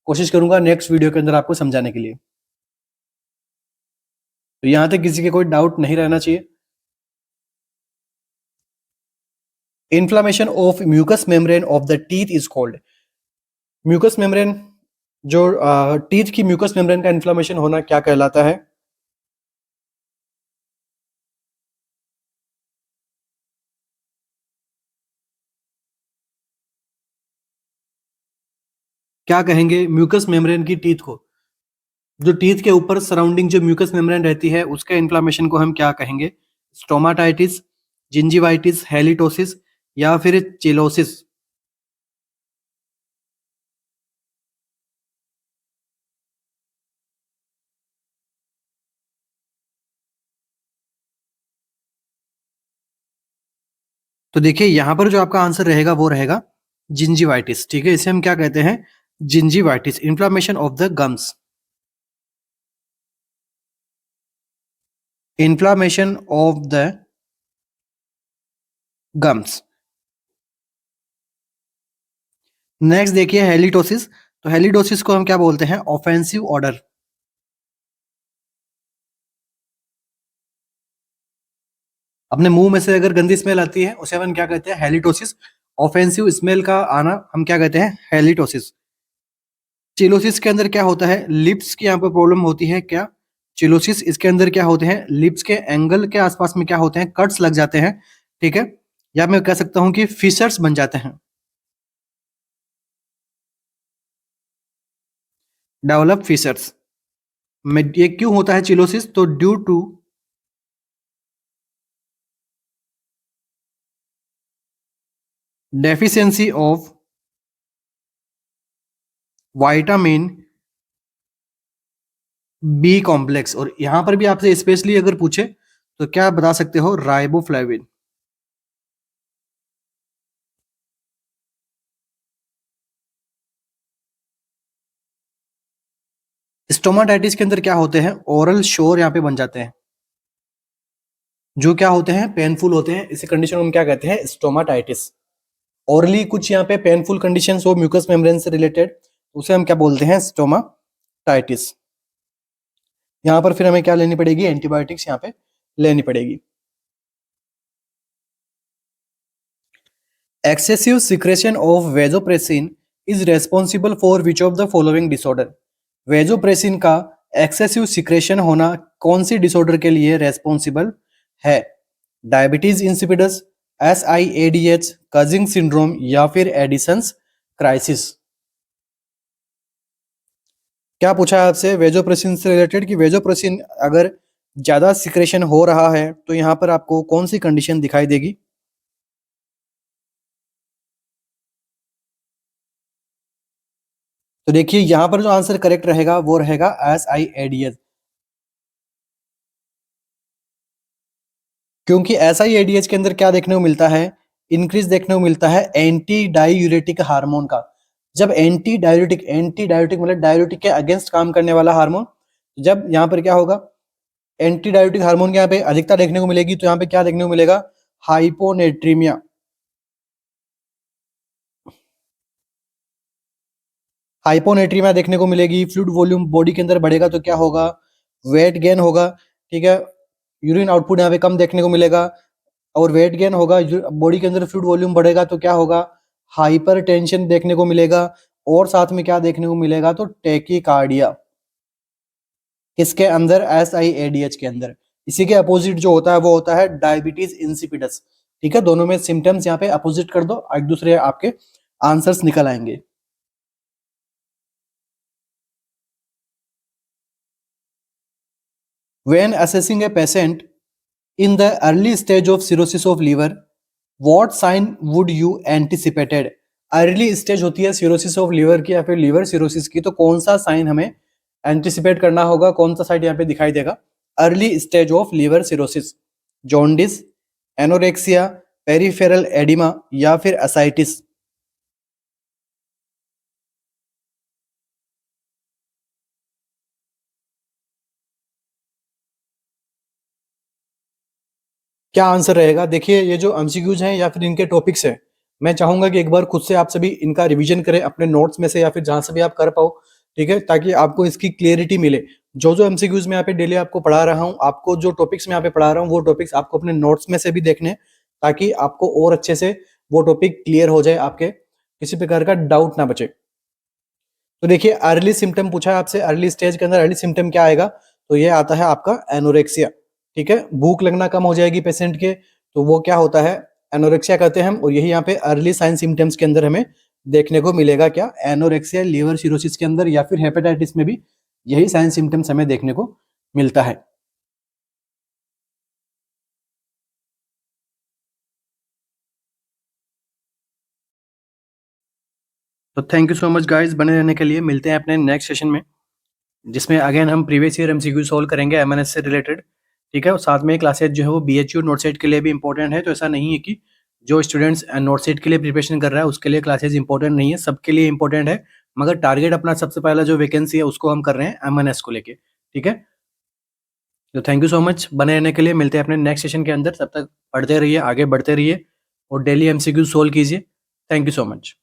कोशिश करूंगा नेक्स्ट वीडियो के अंदर आपको समझाने के लिए। तो यहां तक किसी के कोई डाउट नहीं रहना चाहिए। Inflammation of mucous membrane of the teeth is called, mucous membrane, जो टीथ की म्यूकस मेम्ब्रेन का इन्फ्लामेशन होना क्या कहलाता है। क्या कहेंगे म्यूकस मेम्ब्रेन की टीथ को, जो टीथ के ऊपर सराउंडिंग जो म्यूकस मेम्ब्रेन रहती है उसके इन्फ्लामेशन को हम क्या कहेंगे, स्टोमाटाइटिस, जिंजिवाइटिस, हेलिटोसिस, या फिर चिलोसिस। तो देखिए यहां पर जो आपका आंसर रहेगा वो रहेगा जिंजिवाइटिस। ठीक है, इसे हम क्या कहते हैं, gingivitis, inflammation of the gums, inflammation of the gums. Next देखिए हेलिटोसिस, तो हेलिटोसिस को हम क्या बोलते हैं, ऑफेंसिव ऑर्डर। अपने मुंह में से अगर गंदी स्मेल आती है उसे हम क्या कहते हैं, हेलिटोसिस। ऑफेंसिव स्मेल का आना हम क्या कहते हैं? हेलिटोसिस। चिलोसिस के अंदर क्या होता है? लिप्स की यहाँ पर प्रॉब्लम होती है क्या? चिलोसिस इसके अंदर क्या होते हैं? लिप्स के एंगल के आसपास में क्या होते हैं? कट्स लग जाते हैं, ठीक है? या मैं कह सकता हूँ कि फिशर्स बन जाते हैं। डेवलप फिशर्स में ये क्यों होता है चिलोसिस? तो due to deficiency of vitamin B complex. और यहां पर भी आपसे स्पेशली अगर पूछे तो क्या बता सकते हो? राइबोफ्लेविन। स्टोमाटाइटिस के अंदर क्या होते हैं? ओरल शोर यहाँ पे बन जाते हैं, जो क्या होते हैं? पेनफुल होते हैं। इसी कंडीशन को हम क्या कहते हैं? स्टोमाटाइटिस। ओरली कुछ यहाँ पे पेनफुल कंडीशन हो म्यूकस मेम्ब्रेन से रिलेटेड, उसे हम क्या बोलते हैं? स्टोमाटाइटिस। यहाँ पर फिर हमें क्या लेनी पड़ेगी? एंटीबायोटिक्स यहाँ पे लेनी पड़ेगी। Excessive secretion of vasopressin is responsible for which of the following disorder? Vasopressin का एक्सेसिव सिक्रेशन होना कौन सी डिसऑर्डर के लिए रेस्पॉन्सिबल है? Diabetes insipidus, SIADH, causing syndrome या फिर एडिसन्स क्राइसिस। क्या पूछा है आपसे वेजोप्रेसिन से रिलेटेड कि वेजोप्रेसिन अगर ज्यादा सिक्रेशन हो रहा है तो यहाँ पर आपको कौन सी कंडीशन दिखाई देगी? तो देखिए यहाँ पर जो आंसर करेक्ट रहेगा वो रहेगा SIADH, क्योंकि SIADH के अंदर क्या देखने को मिलता है? इंक्रीज देखने को मिलता है एंटी डायूरेटिक हार्मोन का। जब एंटी डायूरेटिक मतलब डायूरेटिक के अगेंस्ट काम करने वाला हार्मोन, जब यहाँ पर क्या होगा? एंटी डायूरेटिक हार्मोन की यहाँ पे अधिकता देखने को मिलेगी, तो यहाँ पे क्या देखने को मिलेगा? हाइपोनेट्रीमिया। हाइपोनेट्रीमिया देखने को मिलेगी। फ्लूइड वॉल्यूम बॉडी के अंदर बढ़ेगा तो क्या होगा? वेट गेन होगा, ठीक है? यूरिन आउटपुट यहाँ पे कम देखने को मिलेगा और वेट गेन होगा। बॉडी के अंदर फ्लूइड वॉल्यूम बढ़ेगा तो क्या होगा? हाइपर टेंशन देखने को मिलेगा। और साथ में क्या देखने को मिलेगा? तो टेकिकार्डिया। किसके अंदर? SIADH के अंदर। इसी के अपोजिट जो होता है वो होता है डायबिटीज इंसिपिडस, ठीक है? दोनों में सिम्टम्स यहाँ पे अपोजिट कर दो, एक दूसरे आपके आंसर्स निकल आएंगे। When assessing a patient in the early stage of cirrhosis of liver, what sign would you anticipated? Early stage होती है सिरोसिस ऑफ लीवर की या फिर लीवर सिरोसिस की, तो कौन सा साइन हमें एंटिसिपेट करना होगा? कौन सा साइड यहाँ पे दिखाई देगा? Early stage of liver cirrhosis, jaundice, anorexia, peripheral oedema या फिर असाइटिस। क्या आंसर रहेगा? देखिए ये जो एमसीक्यूज हैं या फिर इनके टॉपिक्स हैं, मैं चाहूंगा कि एक बार खुद से आप सभी इनका रिवीजन करें अपने नोट्स में से या फिर जहां से भी आप कर पाओ, ठीक है? ताकि आपको इसकी क्लियरिटी मिले। जो जो एमसीक्यूज मैं यहाँ पे डेली आपको पढ़ा रहा हूँ, आपको जो टॉपिक्स मैं यहाँ पे पढ़ा रहा हूँ वो टॉपिक्स आपको अपने नोट्स में से भी देखने हैं, ताकि आपको और अच्छे से वो टॉपिक क्लियर हो जाए, आपके किसी प्रकार का डाउट ना बचे। तो देखिए अर्ली सिम्टम पूछा है आपसे, अर्ली स्टेज के अंदर अर्ली सिम्टम क्या आएगा? तो ये आता है आपका एनोरेक्सिया, ठीक है? भूख लगना कम हो जाएगी पेशेंट के, तो वो क्या होता है? एनोरेक्सिया कहते हैं हम। और यही यहाँ पे अर्ली साइन सिम्टम्स के अंदर हमें देखने को मिलेगा क्या? एनोरेक्सिया। लीवर सिरोसिस के अंदर या फिर हेपेटाइटिस में भी यही साइन सिम्टम्स हमें देखने को मिलता है। तो thank you so much guys, बने रहने के लिए। मिलते हैं अपने नेक्स्ट सेशन में, जिसमें अगेन हम प्रीवियस ईयर एमसीक्यू सॉल्व करेंगे एमएनएस से रिलेटेड, ठीक है? और साथ में क्लासेज जो है वो बीएचयू नोट सेट के लिए भी इंपॉर्टेंट है। तो ऐसा नहीं है कि जो स्टूडेंट्स नोट सेट के लिए प्रिपरेशन कर रहा है उसके लिए क्लासेज इंपॉर्टेंट नहीं है, सबके लिए इंपॉर्टेंट है। मगर टारगेट अपना सबसे पहला जो वैकेंसी है उसको हम कर रहे हैं एमएनएस को लेके, ठीक है? तो थैंक यू सो मच, बने रहने के लिए। मिलते हैं अपने नेक्स्ट सेशन के अंदर। तब तक पढ़ते रहिए, आगे बढ़ते रहिए और डेली एमसीक्यू सोल्व कीजिए। Thank you so much.